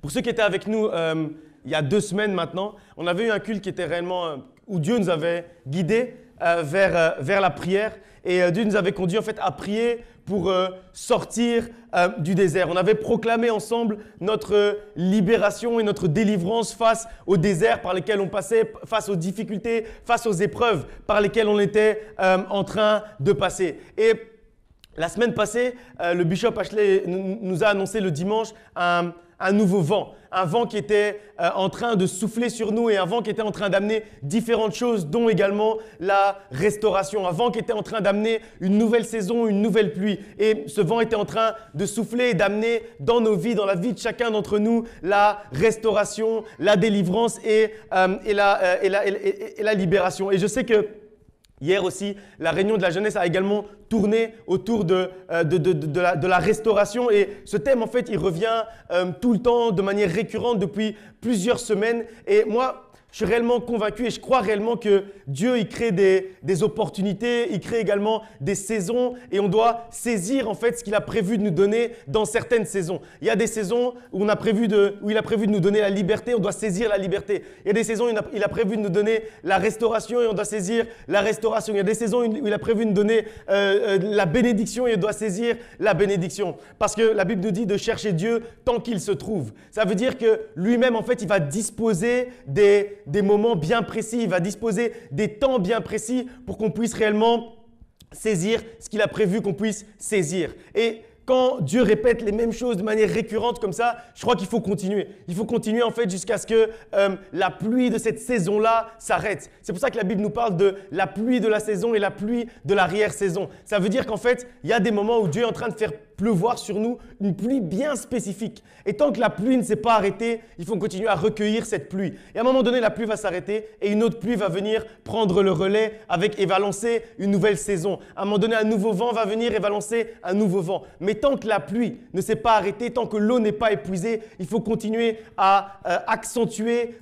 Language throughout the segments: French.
Pour ceux qui étaient avec nous il y a 2 semaines maintenant, on avait eu un culte qui était réellement où Dieu nous avait guidés vers la prière et Dieu nous avait conduits en fait à prier pour sortir du désert. On avait proclamé ensemble notre libération et notre délivrance face au désert par lesquels on passait, face aux difficultés, face aux épreuves par lesquelles on était en train de passer. Et la semaine passée, le bishop Ashley nous a annoncé le dimanche un nouveau vent. Un vent qui était en train de souffler sur nous et un vent qui était en train d'amener différentes choses, dont également la restauration. Un vent qui était en train d'amener une nouvelle saison, une nouvelle pluie. Et ce vent était en train de souffler et d'amener dans nos vies, dans la vie de chacun d'entre nous, la restauration, la délivrance et la libération. Et je sais que hier aussi, la réunion de la jeunesse a également tourné autour de la restauration et ce thème, en fait, il revient tout le temps de manière récurrente depuis plusieurs semaines. Et moi, je suis réellement convaincu et je crois réellement que Dieu, il crée des opportunités, il crée également des saisons et on doit saisir en fait ce qu'il a prévu de nous donner dans certaines saisons. Il y a des saisons où il a prévu de nous donner la liberté, on doit saisir la liberté. Il y a des saisons où il a prévu de nous donner la restauration et on doit saisir la restauration. Il y a des saisons où il a prévu de nous donner la bénédiction et on doit saisir la bénédiction. Parce que la Bible nous dit de chercher Dieu tant qu'il se trouve. Ça veut dire que lui-même, en fait, il va disposer des moments bien précis, il va disposer des temps bien précis pour qu'on puisse réellement saisir ce qu'il a prévu qu'on puisse saisir. Et quand Dieu répète les mêmes choses de manière récurrente comme ça, je crois qu'il faut continuer. Il faut continuer en fait jusqu'à ce que la pluie de cette saison-là s'arrête. C'est pour ça que la Bible nous parle de la pluie de la saison et la pluie de l'arrière-saison. Ça veut dire qu'en fait, il y a des moments où Dieu est en train de faire pleuvoir sur nous une pluie bien spécifique. Et tant que la pluie ne s'est pas arrêtée, il faut continuer à recueillir cette pluie. Et à un moment donné, la pluie va s'arrêter et une autre pluie va venir prendre le relais et va lancer une nouvelle saison. À un moment donné, un nouveau vent va venir et va lancer un nouveau vent. Mais tant que la pluie ne s'est pas arrêtée, tant que l'eau n'est pas épuisée, il faut continuer à accentuer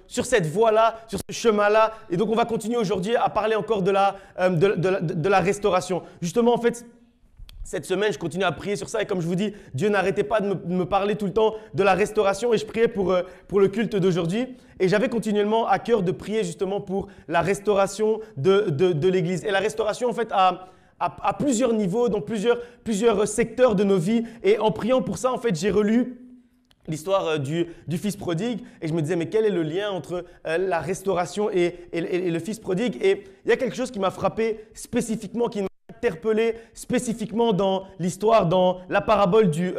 sur cette voie-là, sur ce chemin-là. Et donc, on va continuer aujourd'hui à parler encore de la restauration. Justement, en fait, cette semaine, je continue à prier sur ça et comme je vous dis, Dieu n'arrêtait pas de me parler tout le temps de la restauration et je priais pour le culte d'aujourd'hui. Et j'avais continuellement à cœur de prier justement pour la restauration de l'Église. Et la restauration, en fait, à plusieurs niveaux, dans plusieurs secteurs de nos vies. Et en priant pour ça, en fait, j'ai relu l'histoire du fils prodigue et je me disais mais quel est le lien entre la restauration et le fils prodigue? Et il y a quelque chose qui m'a frappé spécifiquement, qui m'a interpellé spécifiquement dans l'histoire, dans la parabole du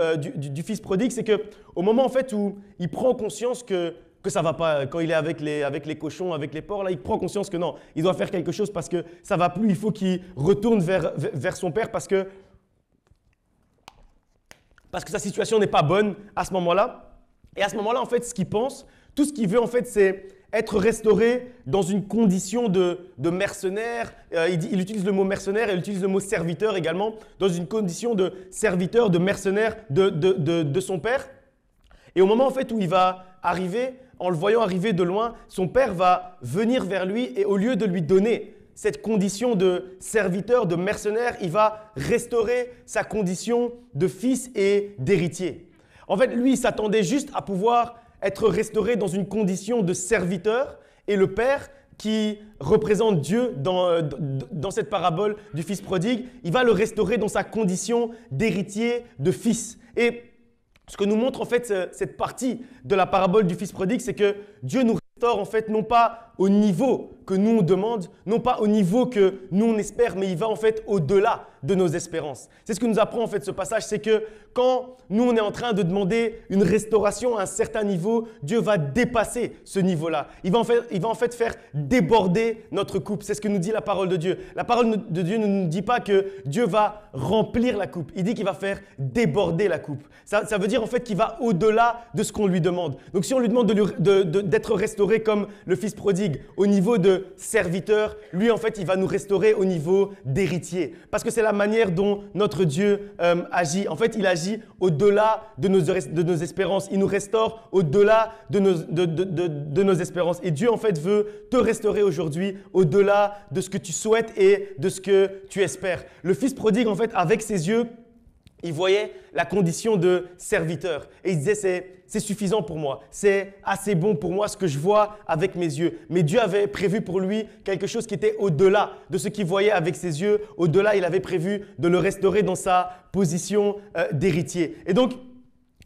fils prodigue, c'est qu'au moment en fait où il prend conscience que ça ne va pas, quand il est avec les cochons, avec les porcs, là, il prend conscience que non, il doit faire quelque chose parce que ça ne va plus, il faut qu'il retourne vers son père parce que sa situation n'est pas bonne à ce moment-là. Et à ce moment-là, en fait, ce qu'il pense, tout ce qu'il veut, en fait, c'est être restauré dans une condition de mercenaire. Il utilise le mot mercenaire et il utilise le mot serviteur également, dans une condition de serviteur, de mercenaire de son père. Et au moment, en fait, où il va arriver, en le voyant arriver de loin, son père va venir vers lui et au lieu de lui donner cette condition de serviteur, de mercenaire, il va restaurer sa condition de fils et d'héritier. En fait, lui, il s'attendait juste à pouvoir être restauré dans une condition de serviteur et le père qui représente Dieu dans cette parabole du fils prodigue, il va le restaurer dans sa condition d'héritier, de fils. Et ce que nous montre en fait cette partie de la parabole du fils prodigue, c'est que Dieu nous restaure en fait non pas au niveau que nous on demande, non pas au niveau que nous on espère, mais il va en fait au-delà de nos espérances. C'est ce que nous apprend en fait ce passage, c'est que quand nous on est en train de demander une restauration à un certain niveau, Dieu va dépasser ce niveau-là. Il va en fait faire déborder notre coupe. C'est ce que nous dit la parole de Dieu. La parole de Dieu ne nous dit pas que Dieu va remplir la coupe. Il dit qu'il va faire déborder la coupe. Ça veut dire en fait qu'il va au-delà de ce qu'on lui demande. Donc si on lui demande d'être restauré comme le fils prodigue au niveau de serviteur, lui en fait il va nous restaurer au niveau d'héritier. Parce que c'est la manière dont notre Dieu agit. En fait, il agit au-delà de nos espérances. Il nous restaure au-delà de nos espérances. Et Dieu, en fait, veut te restaurer aujourd'hui au-delà de ce que tu souhaites et de ce que tu espères. Le fils prodigue, en fait, avec ses yeux, il voyait la condition de serviteur et il disait c'est suffisant pour moi, c'est assez bon pour moi ce que je vois avec mes yeux. Mais Dieu avait prévu pour lui quelque chose qui était au-delà de ce qu'il voyait avec ses yeux. Au-delà, il avait prévu de le restaurer dans sa position d'héritier. Et donc,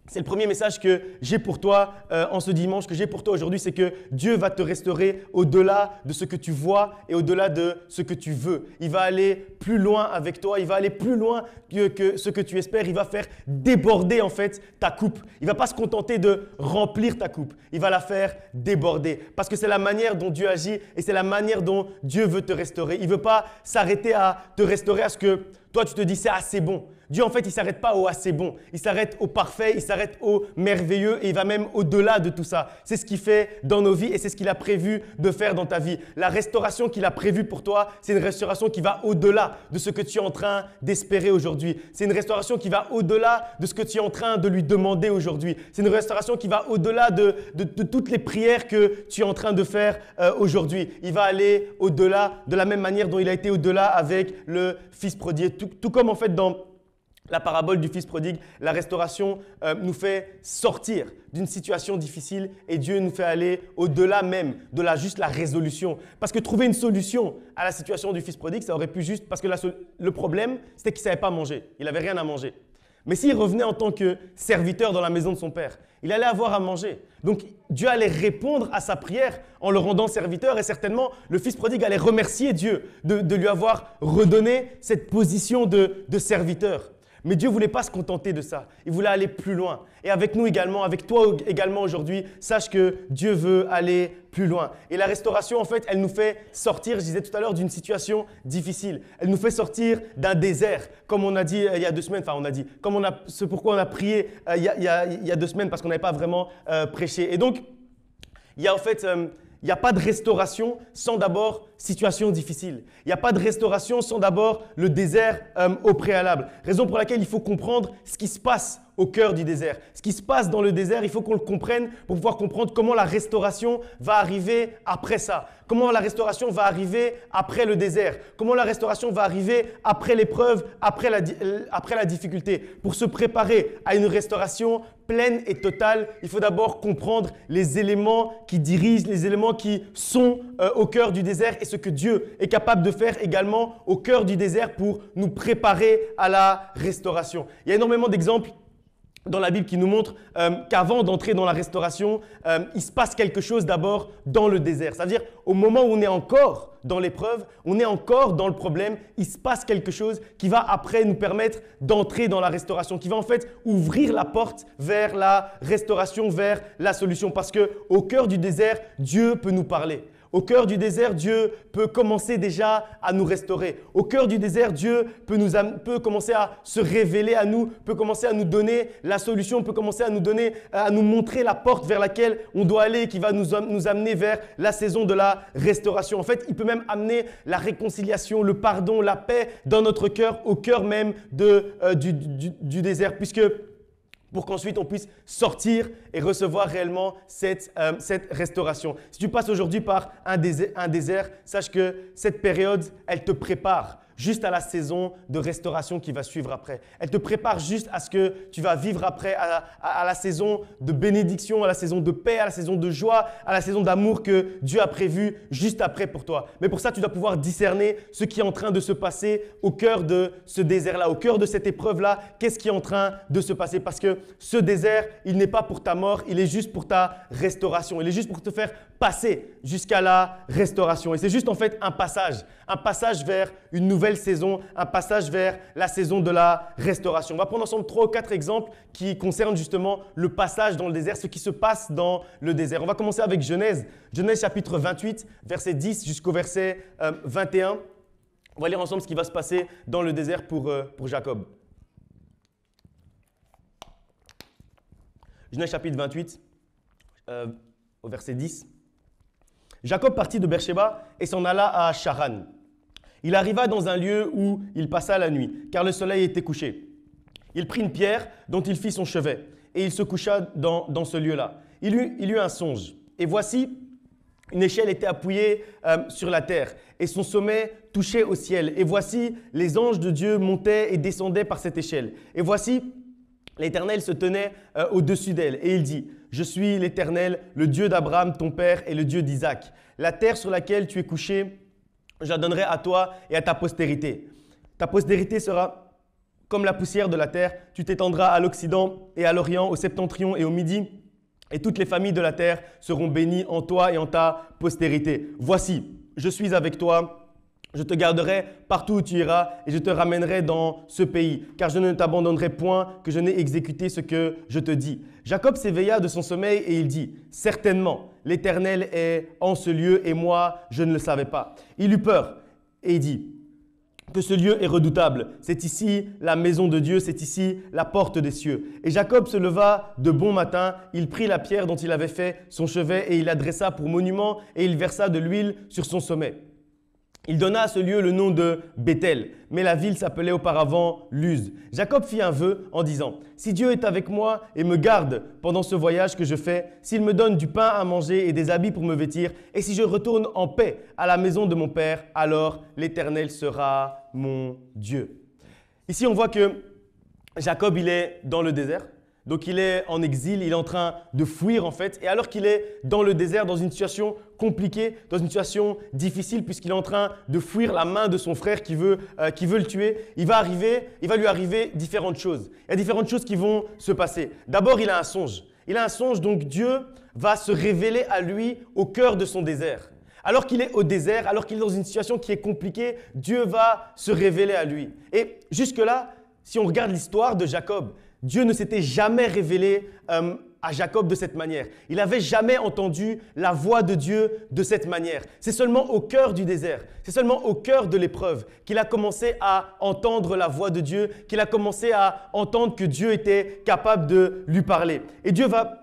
c'est le premier message que j'ai pour toi en ce dimanche, que j'ai pour toi aujourd'hui, c'est que Dieu va te restaurer au-delà de ce que tu vois et au-delà de ce que tu veux. Il va aller plus loin avec toi, il va aller plus loin que ce que tu espères. Il va faire déborder en fait ta coupe. Il ne va pas se contenter de remplir ta coupe, il va la faire déborder. Parce que c'est la manière dont Dieu agit et c'est la manière dont Dieu veut te restaurer. Il ne veut pas s'arrêter à te restaurer à ce que toi tu te dis c'est assez bon. Dieu, en fait, il ne s'arrête pas au assez bon. Il s'arrête au parfait, il s'arrête au merveilleux et il va même au-delà de tout ça. C'est ce qu'il fait dans nos vies et c'est ce qu'il a prévu de faire dans ta vie. La restauration qu'il a prévue pour toi, c'est une restauration qui va au-delà de ce que tu es en train d'espérer aujourd'hui. C'est une restauration qui va au-delà de ce que tu es en train de lui demander aujourd'hui. C'est une restauration qui va au-delà de toutes les prières que tu es en train de faire aujourd'hui. Il va aller au-delà de la même manière dont il a été au-delà avec le Fils prodigue. Tout comme en fait dans la parabole du Fils prodigue, la restauration nous fait sortir d'une situation difficile et Dieu nous fait aller au-delà même de juste la résolution. Parce que trouver une solution à la situation du Fils prodigue, ça aurait pu juste… Parce que le problème, c'était qu'il ne savait pas manger. Il n'avait rien à manger. Mais s'il revenait en tant que serviteur dans la maison de son père, il allait avoir à manger. Donc Dieu allait répondre à sa prière en le rendant serviteur et certainement le Fils prodigue allait remercier Dieu de lui avoir redonné cette position de serviteur. Mais Dieu ne voulait pas se contenter de ça. Il voulait aller plus loin. Et avec nous également, avec toi également aujourd'hui, sache que Dieu veut aller plus loin. Et la restauration, en fait, elle nous fait sortir, je disais tout à l'heure, d'une situation difficile. Elle nous fait sortir d'un désert, comme on a dit il y a 2 semaines. Enfin, on a dit, c'est pourquoi on a prié il y a 2 semaines, parce qu'on n'avait pas vraiment prêché. Et donc, il y a en fait… Il n'y a pas de restauration sans d'abord situation difficile. Il n'y a pas de restauration sans d'abord le désert au préalable. Raison pour laquelle il faut comprendre ce qui se passe au cœur du désert. Ce qui se passe dans le désert, il faut qu'on le comprenne pour pouvoir comprendre comment la restauration va arriver après ça. Comment la restauration va arriver après le désert. Comment la restauration va arriver après l'épreuve, après la difficulté. Pour se préparer à une restauration pleine et totale, il faut d'abord comprendre les éléments qui dirigent, les éléments qui sont au cœur du désert et ce que Dieu est capable de faire également au cœur du désert pour nous préparer à la restauration. Il y a énormément d'exemples dans la Bible qui nous montre qu'avant d'entrer dans la restauration, il se passe quelque chose d'abord dans le désert. C'est-à-dire au moment où on est encore dans l'épreuve, on est encore dans le problème, il se passe quelque chose qui va après nous permettre d'entrer dans la restauration, qui va en fait ouvrir la porte vers la restauration, vers la solution. Parce qu'au cœur du désert, Dieu peut nous parler. Au cœur du désert, Dieu peut commencer déjà à nous restaurer. Au cœur du désert, Dieu peut commencer à se révéler à nous, peut commencer à nous donner la solution, peut commencer à nous montrer la porte vers laquelle on doit aller, qui va nous amener vers la saison de la restauration. En fait, il peut même amener la réconciliation, le pardon, la paix dans notre cœur, au cœur même du désert, puisque pour qu'ensuite on puisse sortir et recevoir réellement cette restauration. Si tu passes aujourd'hui par un désert, sache que cette période, elle te prépare juste à la saison de restauration qui va suivre après. Elle te prépare juste à ce que tu vas vivre après, à la saison de bénédiction, à la saison de paix, à la saison de joie, à la saison d'amour que Dieu a prévu juste après pour toi. Mais pour ça, tu dois pouvoir discerner ce qui est en train de se passer au cœur de ce désert-là, au cœur de cette épreuve-là. Qu'est-ce qui est en train de se passer? Parce que ce désert, il n'est pas pour ta mort, il est juste pour ta restauration. Il est juste pour te faire passer jusqu'à la restauration. Et c'est juste en fait un passage vers une nouvelle saison, un passage vers la saison de la restauration. On va prendre ensemble 3 ou 4 exemples qui concernent justement le passage dans le désert, ce qui se passe dans le désert. On va commencer avec Genèse chapitre 28, verset 10 jusqu'au verset 21. On va lire ensemble ce qui va se passer dans le désert pour Jacob. Genèse chapitre 28, au verset 10. Jacob partit de Beersheba et s'en alla à Charan. Il arriva dans un lieu où il passa la nuit, car le soleil était couché. Il prit une pierre dont il fit son chevet, et il se coucha dans ce lieu-là. Il eut un songe, et voici, Une échelle était appuyée sur la terre et son sommet touchait au ciel. Et voici, les anges de Dieu montaient et descendaient par cette échelle. Et voici, l'Éternel se tenait au-dessus d'elle. Et il dit, « Je suis l'Éternel, le Dieu d'Abraham, ton père, et le Dieu d'Isaac. La terre sur laquelle tu es couché, je la donnerai à toi et à ta postérité. Ta postérité sera comme la poussière de la terre. Tu t'étendras à l'Occident et à l'Orient, au Septentrion et au Midi. Et toutes les familles de la terre seront bénies en toi et en ta postérité. Voici, je suis avec toi, je te garderai partout où tu iras et je te ramènerai dans ce pays, car je ne t'abandonnerai point que je n'ai exécuté ce que je te dis. » Jacob s'éveilla de son sommeil et il dit, « Certainement, l'Éternel est en ce lieu et moi, je ne le savais pas. » Il eut peur et il dit, que ce lieu est redoutable. C'est ici la maison de Dieu, c'est ici la porte des cieux. Et Jacob se leva de bon matin, il prit la pierre dont il avait fait son chevet et il l'adressa pour monument et il versa de l'huile sur son sommet. Il donna à ce lieu le nom de Béthel, mais la ville s'appelait auparavant Luz. Jacob fit un vœu en disant, « Si Dieu est avec moi et me garde pendant ce voyage que je fais, s'il me donne du pain à manger et des habits pour me vêtir, et si je retourne en paix à la maison de mon père, alors l'Éternel sera mon Dieu. » Ici, on voit que Jacob, il est dans le désert. Donc, il est en exil, il est en train de fuir en fait. Et alors qu'il est dans le désert, dans une situation compliquée, dans une situation difficile, puisqu'il est en train de fuir la main de son frère qui veut le tuer, il va lui arriver différentes choses. Il y a différentes choses qui vont se passer. D'abord, il a un songe. Il a un songe, donc Dieu va se révéler à lui au cœur de son désert. Alors qu'il est au désert, alors qu'il est dans une situation qui est compliquée, Dieu va se révéler à lui. Et jusque-là, si on regarde l'histoire de Jacob, Dieu ne s'était jamais révélé à Jacob de cette manière. Il n'avait jamais entendu la voix de Dieu de cette manière. C'est seulement au cœur du désert, c'est seulement au cœur de l'épreuve qu'il a commencé à entendre la voix de Dieu, qu'il a commencé à entendre que Dieu était capable de lui parler. Et Dieu va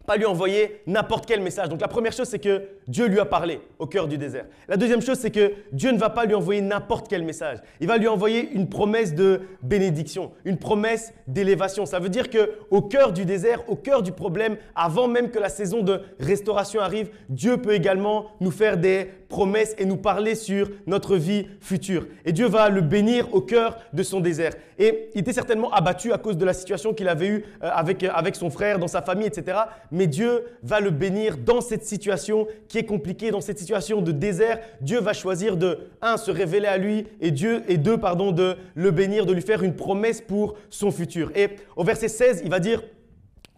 pas lui envoyer n'importe quel message. Donc la première chose, c'est que Dieu lui a parlé au cœur du désert. La deuxième chose, c'est que Dieu ne va pas lui envoyer n'importe quel message. Il va lui envoyer une promesse de bénédiction, une promesse d'élévation. Ça veut dire qu'au cœur du désert, au cœur du problème, avant même que la saison de restauration arrive, Dieu peut également nous faire des promesses et nous parler sur notre vie future. Et Dieu va le bénir au cœur de son désert. Et il était certainement abattu à cause de la situation qu'il avait eue avec son frère, dans sa famille, etc. Mais Dieu va le bénir dans cette situation qui est compliquée, dans cette situation de désert. Dieu va choisir de, se révéler à lui et deux, de le bénir, de lui faire une promesse pour son futur. Et au verset 16, il va dire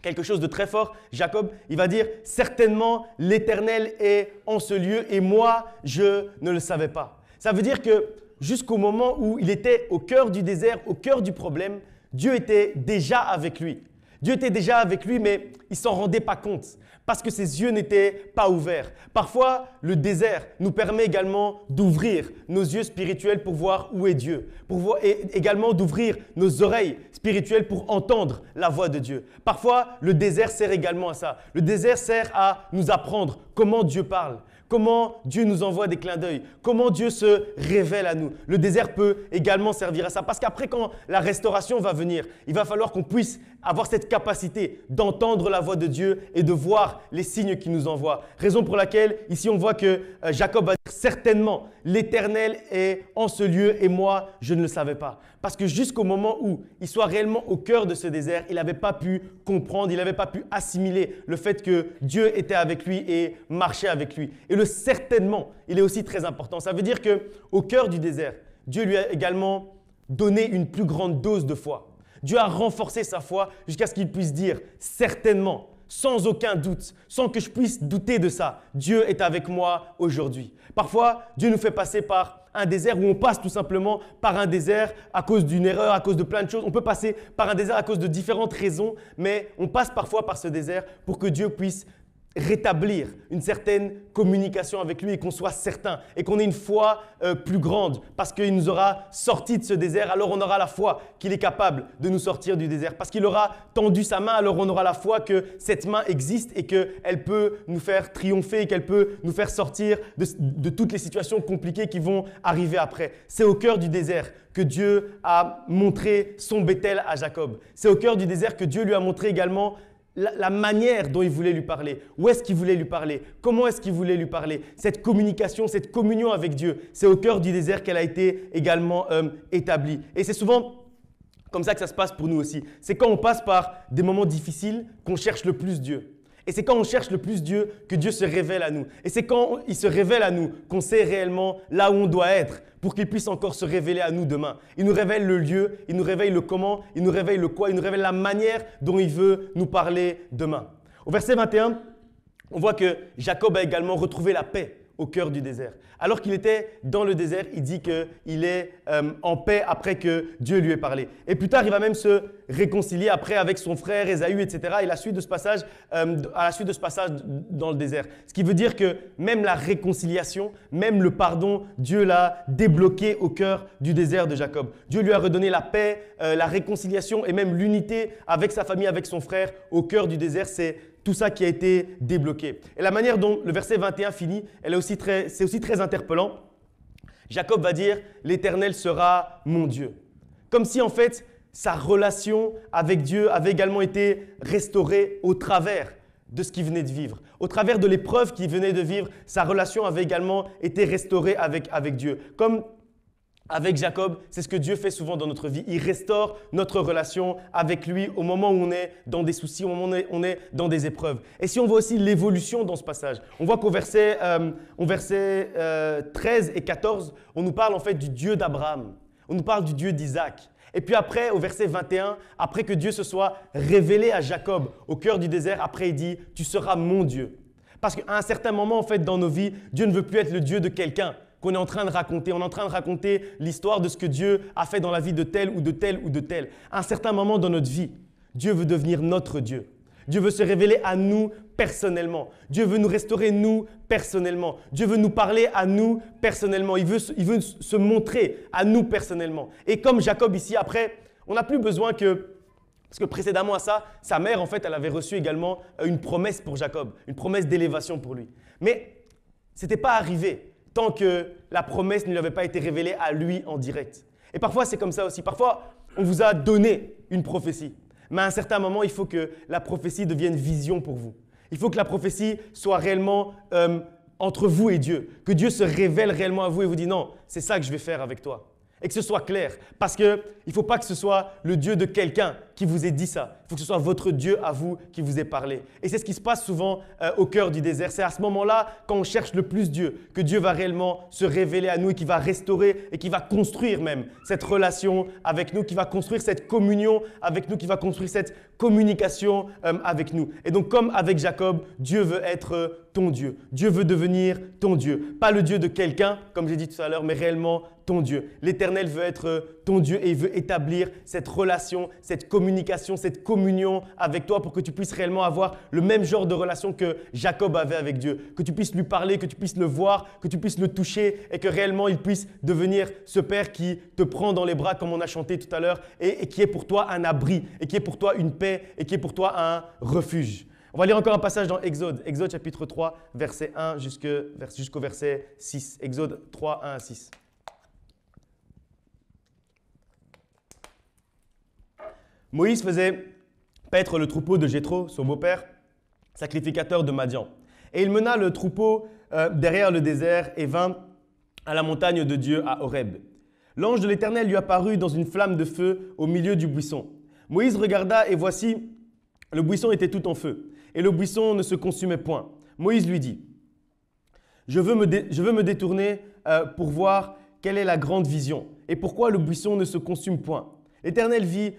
quelque chose de très fort. Jacob, il va dire « Certainement, l'Éternel est en ce lieu et moi, je ne le savais pas. » Ça veut dire que jusqu'au moment où il était au cœur du désert, au cœur du problème, Dieu était déjà avec lui. Dieu était déjà avec lui, mais il ne s'en rendait pas compte parce que ses yeux n'étaient pas ouverts. Parfois, le désert nous permet également d'ouvrir nos yeux spirituels pour voir où est Dieu, et également d'ouvrir nos oreilles spirituelles pour entendre la voix de Dieu. Parfois, le désert sert également à ça. Le désert sert à nous apprendre comment Dieu parle. Comment Dieu nous envoie des clins d'œil, comment Dieu se révèle à nous. Le désert peut également servir à ça parce qu'après quand la restauration va venir, il va falloir qu'on puisse avoir cette capacité d'entendre la voix de Dieu et de voir les signes qu'il nous envoie. Raison pour laquelle ici on voit que Jacob va dire certainement l'Éternel est en ce lieu et moi je ne le savais pas. Parce que jusqu'au moment où il soit réellement au cœur de ce désert, il n'avait pas pu comprendre, il n'avait pas pu assimiler le fait que Dieu était avec lui et marchait avec lui. Et le certainement, il est aussi très important. Ça veut dire qu'au cœur du désert, Dieu lui a également donné une plus grande dose de foi. Dieu a renforcé sa foi jusqu'à ce qu'il puisse dire certainement, sans aucun doute, sans que je puisse douter de ça, Dieu est avec moi aujourd'hui. Parfois, Dieu nous fait passer par un désert où on passe tout simplement par un désert à cause d'une erreur, à cause de plein de choses. On peut passer par un désert à cause de différentes raisons, mais on passe parfois par ce désert pour que Dieu puisse rétablir une certaine communication avec lui et qu'on soit certain et qu'on ait une foi plus grande parce qu'il nous aura sortis de ce désert, alors on aura la foi qu'il est capable de nous sortir du désert. Parce qu'il aura tendu sa main, alors on aura la foi que cette main existe et qu'elle peut nous faire triompher et qu'elle peut nous faire sortir de toutes les situations compliquées qui vont arriver après. C'est au cœur du désert que Dieu a montré son Béthel à Jacob. C'est au cœur du désert que Dieu lui a montré également la manière dont il voulait lui parler, où est-ce qu'il voulait lui parler, comment est-ce qu'il voulait lui parler. Cette communication, cette communion avec Dieu, c'est au cœur du désert qu'elle a été également établie. Et c'est souvent comme ça que ça se passe pour nous aussi. C'est quand on passe par des moments difficiles qu'on cherche le plus Dieu. Et c'est quand on cherche le plus Dieu que Dieu se révèle à nous. Et c'est quand il se révèle à nous qu'on sait réellement là où on doit être pour qu'il puisse encore se révéler à nous demain. Il nous révèle le lieu, il nous révèle le comment, il nous révèle le quoi, il nous révèle la manière dont il veut nous parler demain. Au verset 21, on voit que Jacob a également retrouvé la paix au cœur du désert. Alors qu'il était dans le désert, il dit qu'il est en paix après que Dieu lui ait parlé. Et plus tard, il va même se réconcilier après avec son frère Ésaü, etc. Et à la suite de ce passage dans le désert. Ce qui veut dire que même la réconciliation, même le pardon, Dieu l'a débloqué au cœur du désert de Jacob. Dieu lui a redonné la paix, la réconciliation et même l'unité avec sa famille, avec son frère au cœur du désert. C'est tout ça qui a été débloqué. Et la manière dont le verset 21 finit, c'est aussi très interpellant. Jacob va dire « L'Éternel sera mon Dieu ». Comme si en fait, sa relation avec Dieu avait également été restaurée au travers de ce qu'il venait de vivre. Au travers de l'épreuve qu'il venait de vivre, sa relation avait également été restaurée avec Dieu. Comme avec Jacob, c'est ce que Dieu fait souvent dans notre vie. Il restaure notre relation avec lui au moment où on est dans des soucis, au moment où on est dans des épreuves. Et si on voit aussi l'évolution dans ce passage, on voit qu'au verset 13 et 14, on nous parle en fait du Dieu d'Abraham. On nous parle du Dieu d'Isaac. Et puis après, au verset 21, après que Dieu se soit révélé à Jacob au cœur du désert, après il dit « Tu seras mon Dieu ». Parce qu'à un certain moment en fait dans nos vies, Dieu ne veut plus être le Dieu de quelqu'un qu'on est en train de raconter. On est en train de raconter l'histoire de ce que Dieu a fait dans la vie de tel ou de tel ou de tel. À un certain moment dans notre vie, Dieu veut devenir notre Dieu. Dieu veut se révéler à nous personnellement. Dieu veut nous restaurer nous personnellement. Dieu veut nous parler à nous personnellement. Il veut se montrer à nous personnellement. Et comme Jacob ici, après, on n'a plus besoin que… Parce que précédemment à ça, sa mère, en fait, elle avait reçu également une promesse pour Jacob, une promesse d'élévation pour lui. Mais ce n'était pas arrivé tant que la promesse ne lui avait pas été révélée à lui en direct. Et parfois, c'est comme ça aussi. Parfois, on vous a donné une prophétie. Mais à un certain moment, il faut que la prophétie devienne vision pour vous. Il faut que la prophétie soit réellement entre vous et Dieu. Que Dieu se révèle réellement à vous et vous dit non, c'est ça que je vais faire avec toi. Et que ce soit clair. Parce qu'il ne faut pas que ce soit le Dieu de quelqu'un qui vous ait dit ça. Il faut que ce soit votre Dieu à vous qui vous ait parlé. Et c'est ce qui se passe souvent au cœur du désert. C'est à ce moment-là, quand on cherche le plus Dieu, que Dieu va réellement se révéler à nous et qui va restaurer et qui va construire même cette relation avec nous, qui va construire cette communion avec nous, qui va construire cette communication avec nous. Et donc comme avec Jacob, Dieu veut être ton Dieu. Dieu veut devenir ton Dieu. Pas le Dieu de quelqu'un, comme j'ai dit tout à l'heure, mais réellement ton Dieu. L'Éternel veut être ton Dieu et il veut établir cette relation, cette communication, cette communion avec toi pour que tu puisses réellement avoir le même genre de relation que Jacob avait avec Dieu. Que tu puisses lui parler, que tu puisses le voir, que tu puisses le toucher et que réellement il puisse devenir ce Père qui te prend dans les bras comme on a chanté tout à l'heure et qui est pour toi un abri et qui est pour toi une paix et qui est pour toi un refuge. On va lire encore un passage dans Exode. Exode chapitre 3, verset 1 jusqu'au verset 6. Exode 3, 1 à 6. Moïse faisait paître le troupeau de Jéthro, son beau-père, sacrificateur de Madian. Et il mena le troupeau derrière le désert et vint à la montagne de Dieu à Horeb. L'ange de l'Éternel lui apparut dans une flamme de feu au milieu du buisson. Moïse regarda et voici, le buisson était tout en feu et le buisson ne se consumait point. Moïse lui dit, je veux me détourner pour voir quelle est la grande vision et pourquoi le buisson ne se consume point. L'Éternel vit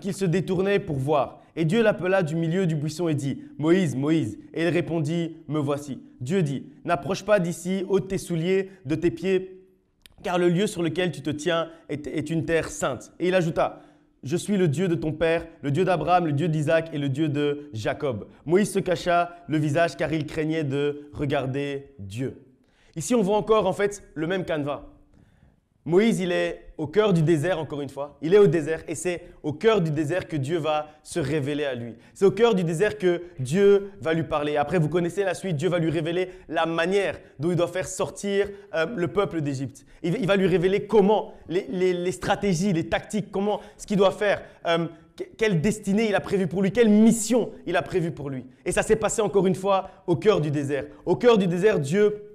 qu'il se détournait pour voir. Et Dieu l'appela du milieu du buisson et dit, « Moïse, Moïse !» Et il répondit, « Me voici. » Dieu dit, « N'approche pas d'ici, ôte tes souliers de tes pieds, car le lieu sur lequel tu te tiens est une terre sainte. » Et il ajouta, « Je suis le Dieu de ton père, le Dieu d'Abraham, le Dieu d'Isaac et le Dieu de Jacob. » Moïse se cacha le visage car il craignait de regarder Dieu. Ici, on voit encore en fait le même canevas. Moïse, il est au cœur du désert, encore une fois. Il est au désert et c'est au cœur du désert que Dieu va se révéler à lui. C'est au cœur du désert que Dieu va lui parler. Après, vous connaissez la suite, Dieu va lui révéler la manière dont il doit faire sortir le peuple d'Égypte. Il va lui révéler comment, les stratégies, les tactiques, ce qu'il doit faire, quelle destinée il a prévu pour lui, quelle mission il a prévu pour lui. Et ça s'est passé encore une fois au cœur du désert. Au cœur du désert, Dieu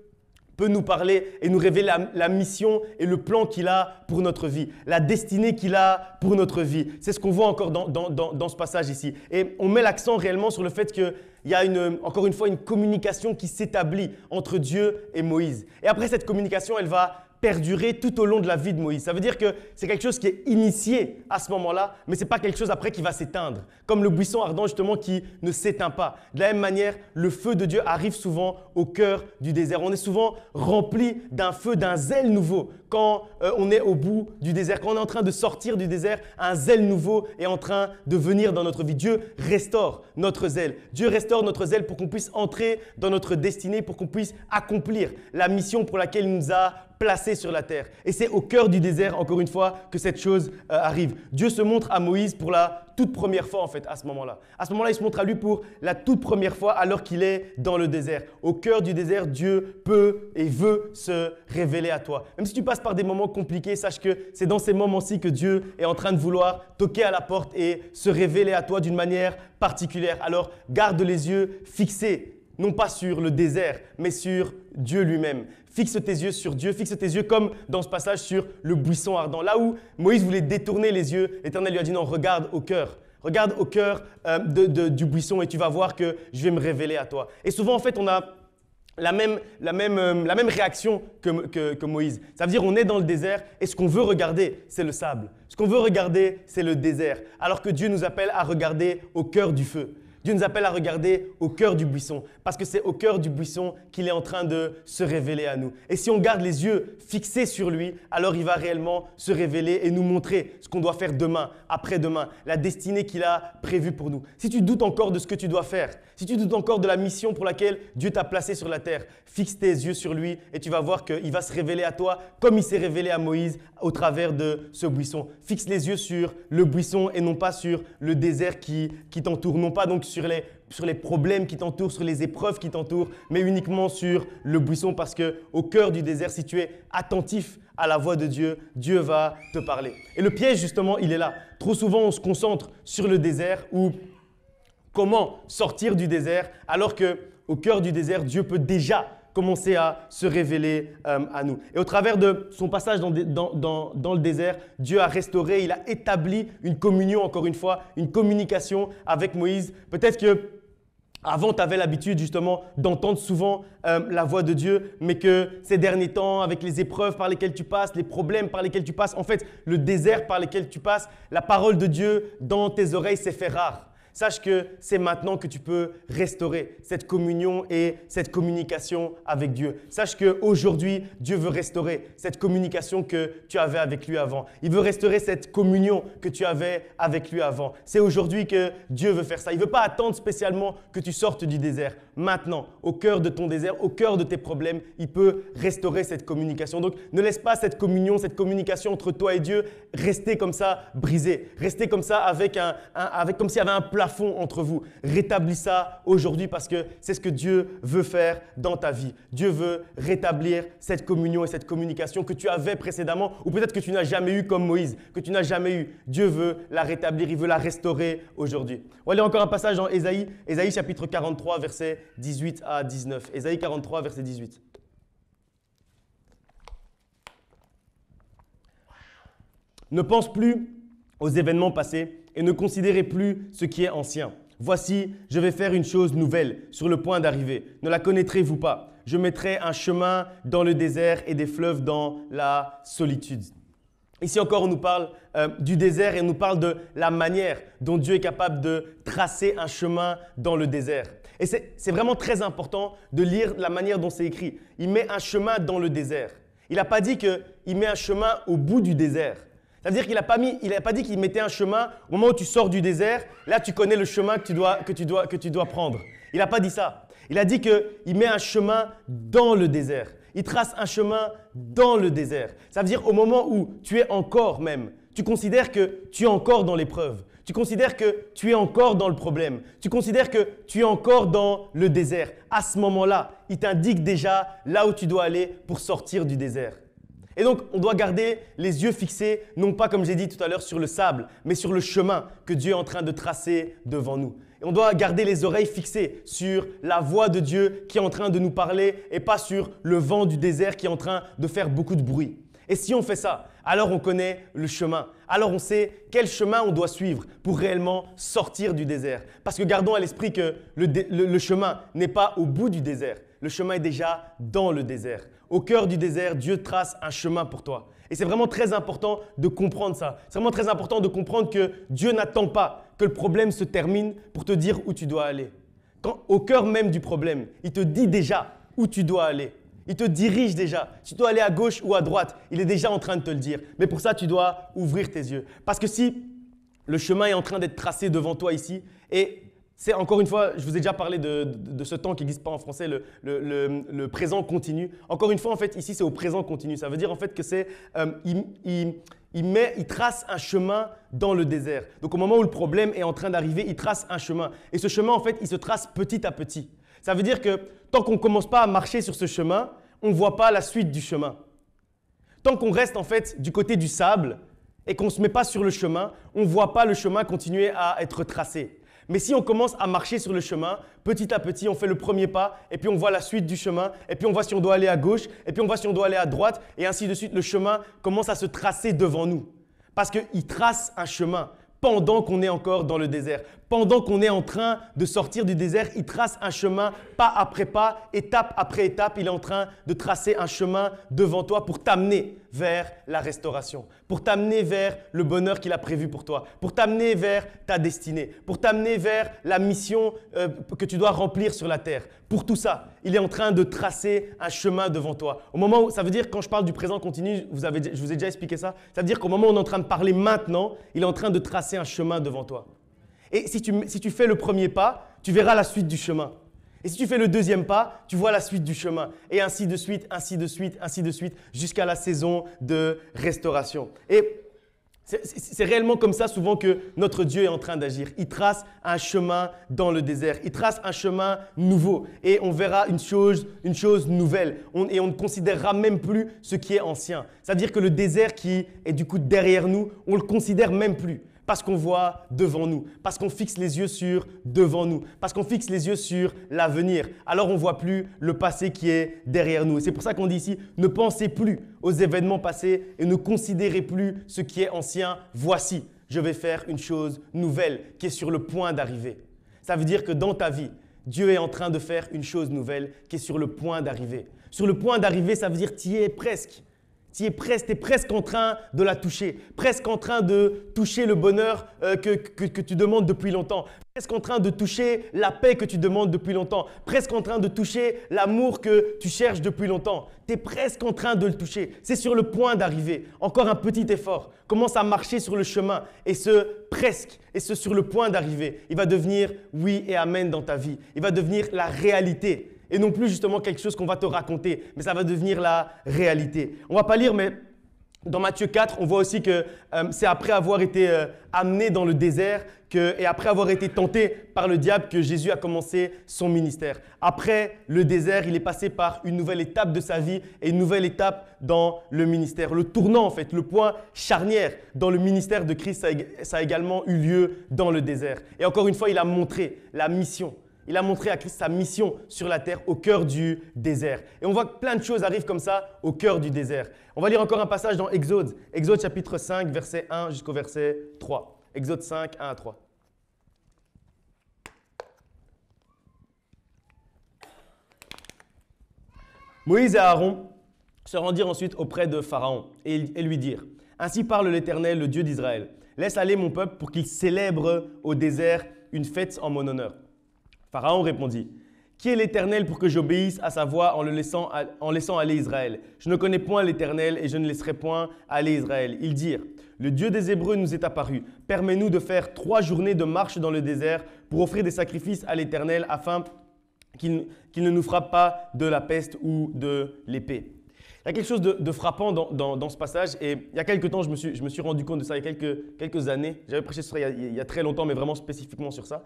peut nous parler et nous révéler la mission et le plan qu'il a pour notre vie, la destinée qu'il a pour notre vie. C'est ce qu'on voit encore dans ce passage ici. Et on met l'accent réellement sur le fait qu'il y a encore une fois une communication qui s'établit entre Dieu et Moïse. Et après cette communication, elle va perdurer tout au long de la vie de Moïse. Ça veut dire que c'est quelque chose qui est initié à ce moment-là, mais ce n'est pas quelque chose après qui va s'éteindre. Comme le buisson ardent justement qui ne s'éteint pas. De la même manière, le feu de Dieu arrive souvent au cœur du désert. On est souvent rempli d'un feu, d'un zèle nouveau quand on est au bout du désert. Quand on est en train de sortir du désert, un zèle nouveau est en train de venir dans notre vie. Dieu restaure notre zèle. Dieu restaure notre zèle pour qu'on puisse entrer dans notre destinée, pour qu'on puisse accomplir la mission pour laquelle il nous a placés sur la terre. Et c'est au cœur du désert, encore une fois, que cette chose arrive. Dieu se montre à Moïse pour la toute première fois, en fait, à ce moment-là. À ce moment-là, il se montre à lui pour la toute première fois alors qu'il est dans le désert. Au cœur du désert, Dieu peut et veut se révéler à toi. Même si tu passes par des moments compliqués, sache que c'est dans ces moments-ci que Dieu est en train de vouloir toquer à la porte et se révéler à toi d'une manière particulière. Alors, garde les yeux fixés, non pas sur le désert, mais sur Dieu lui-même. Fixe tes yeux sur Dieu, fixe tes yeux comme dans ce passage sur le buisson ardent. Là où Moïse voulait détourner les yeux, l'Éternel lui a dit non, regarde au cœur. Regarde au cœur du buisson et tu vas voir que je vais me révéler à toi. Et souvent, en fait, on a la même réaction que Moïse. Ça veut dire on est dans le désert et ce qu'on veut regarder, c'est le sable. Ce qu'on veut regarder, c'est le désert. Alors que Dieu nous appelle à regarder au cœur du feu. Dieu nous appelle à regarder au cœur du buisson parce que c'est au cœur du buisson qu'il est en train de se révéler à nous. Et si on garde les yeux fixés sur lui, alors il va réellement se révéler et nous montrer ce qu'on doit faire demain, après-demain, la destinée qu'il a prévue pour nous. Si tu doutes encore de ce que tu dois faire, si tu doutes encore de la mission pour laquelle Dieu t'a placé sur la terre, fixe tes yeux sur lui et tu vas voir qu'il va se révéler à toi comme il s'est révélé à Moïse au travers de ce buisson. Fixe les yeux sur le buisson et non pas sur le désert qui t'entoure, non pas donc sur les problèmes qui t'entourent, sur les épreuves qui t'entourent, mais uniquement sur le buisson parce qu'au cœur du désert, si tu es attentif à la voix de Dieu, Dieu va te parler. Et le piège, justement, il est là. Trop souvent, on se concentre sur le désert ou comment sortir du désert, alors qu'au cœur du désert, Dieu peut déjà commencer à se révéler à nous. Et au travers de son passage dans le désert, Dieu a restauré, il a établi une communion, encore une fois, une communication avec Moïse. Peut-être que avant, tu avais l'habitude justement d'entendre souvent la voix de Dieu, mais que ces derniers temps, avec les épreuves par lesquelles tu passes, les problèmes par lesquels tu passes, en fait, le désert par lequel tu passes, la parole de Dieu dans tes oreilles s'est fait rare. Sache que c'est maintenant que tu peux restaurer cette communion et cette communication avec Dieu. Sache qu'aujourd'hui, Dieu veut restaurer cette communication que tu avais avec lui avant. Il veut restaurer cette communion que tu avais avec lui avant. C'est aujourd'hui que Dieu veut faire ça. Il ne veut pas attendre spécialement que tu sortes du désert. Maintenant, au cœur de ton désert, au cœur de tes problèmes, il peut restaurer cette communication. Donc, ne laisse pas cette communion, cette communication entre toi et Dieu rester comme ça brisée. Rester comme ça comme s'il y avait un plafond entre vous. Rétablis ça aujourd'hui parce que c'est ce que Dieu veut faire dans ta vie. Dieu veut rétablir cette communion et cette communication que tu avais précédemment ou peut-être que tu n'as jamais eu comme Moïse, que tu n'as jamais eu. Dieu veut la rétablir, il veut la restaurer aujourd'hui. On va lire encore un passage dans Ésaïe chapitre 43, versets 18 à 19. Ésaïe 43, verset 18. Ne pense plus aux événements passés et ne considérez plus ce qui est ancien. Voici, je vais faire une chose nouvelle sur le point d'arriver. Ne la connaîtrez-vous pas? Je mettrai un chemin dans le désert et des fleuves dans la solitude. Ici encore, on nous parle du désert et on nous parle de la manière dont Dieu est capable de tracer un chemin dans le désert. Et c'est vraiment très important de lire la manière dont c'est écrit. Il met un chemin dans le désert. Il n'a pas dit qu'il met un chemin au bout du désert. Ça veut dire qu'il n'a pas dit qu'il mettait un chemin au moment où tu sors du désert. Là, tu connais le chemin que tu dois prendre. Il n'a pas dit ça. Il a dit qu'il met un chemin dans le désert. Il trace un chemin dans le désert. Ça veut dire au moment où tu es encore même, tu considères que tu es encore dans l'épreuve. Tu considères que tu es encore dans le problème. Tu considères que tu es encore dans le désert. À ce moment-là, il t'indique déjà là où tu dois aller pour sortir du désert. Et donc, on doit garder les yeux fixés, non pas comme j'ai dit tout à l'heure sur le sable, mais sur le chemin que Dieu est en train de tracer devant nous. Et on doit garder les oreilles fixées sur la voix de Dieu qui est en train de nous parler et pas sur le vent du désert qui est en train de faire beaucoup de bruit. Et si on fait ça, alors on connaît le chemin. Alors on sait quel chemin on doit suivre pour réellement sortir du désert. Parce que gardons à l'esprit que le chemin n'est pas au bout du désert. Le chemin est déjà dans le désert. Au cœur du désert, Dieu trace un chemin pour toi. Et c'est vraiment très important de comprendre ça. C'est vraiment très important de comprendre que Dieu n'attend pas que le problème se termine pour te dire où tu dois aller. Au cœur même du problème, il te dit déjà où tu dois aller. Il te dirige déjà. Si tu dois aller à gauche ou à droite, il est déjà en train de te le dire. Mais pour ça, tu dois ouvrir tes yeux. Parce que si le chemin est en train d'être tracé devant toi ici, et c'est encore une fois, je vous ai déjà parlé de ce temps qui n'existe pas en français, le présent continu. Encore une fois, en fait, ici, c'est au présent continu. Ça veut dire en fait que c'est, il trace un chemin dans le désert. Donc au moment où le problème est en train d'arriver, il trace un chemin. Et ce chemin, en fait, il se trace petit à petit. Ça veut dire que tant qu'on ne commence pas à marcher sur ce chemin, on ne voit pas la suite du chemin. Tant qu'on reste en fait du côté du sable et qu'on ne se met pas sur le chemin, on ne voit pas le chemin continuer à être tracé. Mais si on commence à marcher sur le chemin, petit à petit, on fait le premier pas et puis on voit la suite du chemin et puis on voit si on doit aller à gauche et puis on voit si on doit aller à droite et ainsi de suite. Le chemin commence à se tracer devant nous parce qu'il trace un chemin. Pendant qu'on est encore dans le désert, pendant qu'on est en train de sortir du désert, il trace un chemin pas après pas, étape après étape. Il est en train de tracer un chemin devant toi pour t'amener vers la restauration, pour t'amener vers le bonheur qu'il a prévu pour toi, pour t'amener vers ta destinée, pour t'amener vers la mission que tu dois remplir sur la terre. Pour tout ça, il est en train de tracer un chemin devant toi. Au moment où, ça veut dire, quand je parle du présent continu, je vous ai déjà expliqué ça, ça veut dire qu'au moment où on est en train de parler maintenant, il est en train de tracer un chemin devant toi. Et si tu fais le premier pas, tu verras la suite du chemin. Et si tu fais le deuxième pas, tu vois la suite du chemin. Et ainsi de suite, ainsi de suite, ainsi de suite, jusqu'à la saison de restauration. Et c'est réellement comme ça souvent que notre Dieu est en train d'agir. Il trace un chemin dans le désert. Il trace un chemin nouveau. Et on verra une chose nouvelle. Et on ne considérera même plus ce qui est ancien. C'est-à-dire que le désert qui est du coup derrière nous, on ne le considère même plus. Parce qu'on voit devant nous, parce qu'on fixe les yeux sur devant nous, parce qu'on fixe les yeux sur l'avenir. Alors on ne voit plus le passé qui est derrière nous. Et c'est pour ça qu'on dit ici, ne pensez plus aux événements passés et ne considérez plus ce qui est ancien. Voici, je vais faire une chose nouvelle qui est sur le point d'arriver. Ça veut dire que dans ta vie, Dieu est en train de faire une chose nouvelle qui est sur le point d'arriver. Sur le point d'arriver, ça veut dire tu y es presque. Tu es presque en train de la toucher, presque en train de toucher le bonheur que tu demandes depuis longtemps, presque en train de toucher la paix que tu demandes depuis longtemps, presque en train de toucher l'amour que tu cherches depuis longtemps. Tu es presque en train de le toucher. C'est sur le point d'arriver. Encore un petit effort. Commence à marcher sur le chemin et ce presque, et ce sur le point d'arriver, il va devenir oui et amen dans ta vie. Il va devenir la réalité. Et non plus justement quelque chose qu'on va te raconter, mais ça va devenir la réalité. On ne va pas lire, mais dans Matthieu 4, on voit aussi que c'est après avoir été amené dans le désert et après avoir été tenté par le diable que Jésus a commencé son ministère. Après le désert, il est passé par une nouvelle étape de sa vie et une nouvelle étape dans le ministère. Le tournant en fait, le point charnière dans le ministère de Christ, ça a également eu lieu dans le désert. Et encore une fois, il a montré la mission. Il a montré à Christ sa mission sur la terre au cœur du désert. Et on voit que plein de choses arrivent comme ça au cœur du désert. On va lire encore un passage dans Exode. Exode chapitre 5, verset 1 jusqu'au verset 3. Exode 5, 1 à 3. Moïse et Aaron se rendirent ensuite auprès de Pharaon et lui dirent « Ainsi parle l'Éternel, le Dieu d'Israël. Laisse aller mon peuple pour qu'il célèbre au désert une fête en mon honneur. » Pharaon répondit, « Qui est l'Éternel pour que j'obéisse à sa voix en laissant aller Israël? Je ne connais point l'Éternel et je ne laisserai point aller Israël. » Ils dirent, « Le Dieu des Hébreux nous est apparu. Permets-nous de faire 3 journées de marche dans le désert pour offrir des sacrifices à l'Éternel afin qu'il ne nous frappe pas de la peste ou de l'épée. » Il y a quelque chose de frappant dans ce passage et il y a quelques temps, je me suis rendu compte de ça il y a quelques années. J'avais prêché sur ça il y a très longtemps, mais vraiment spécifiquement sur ça.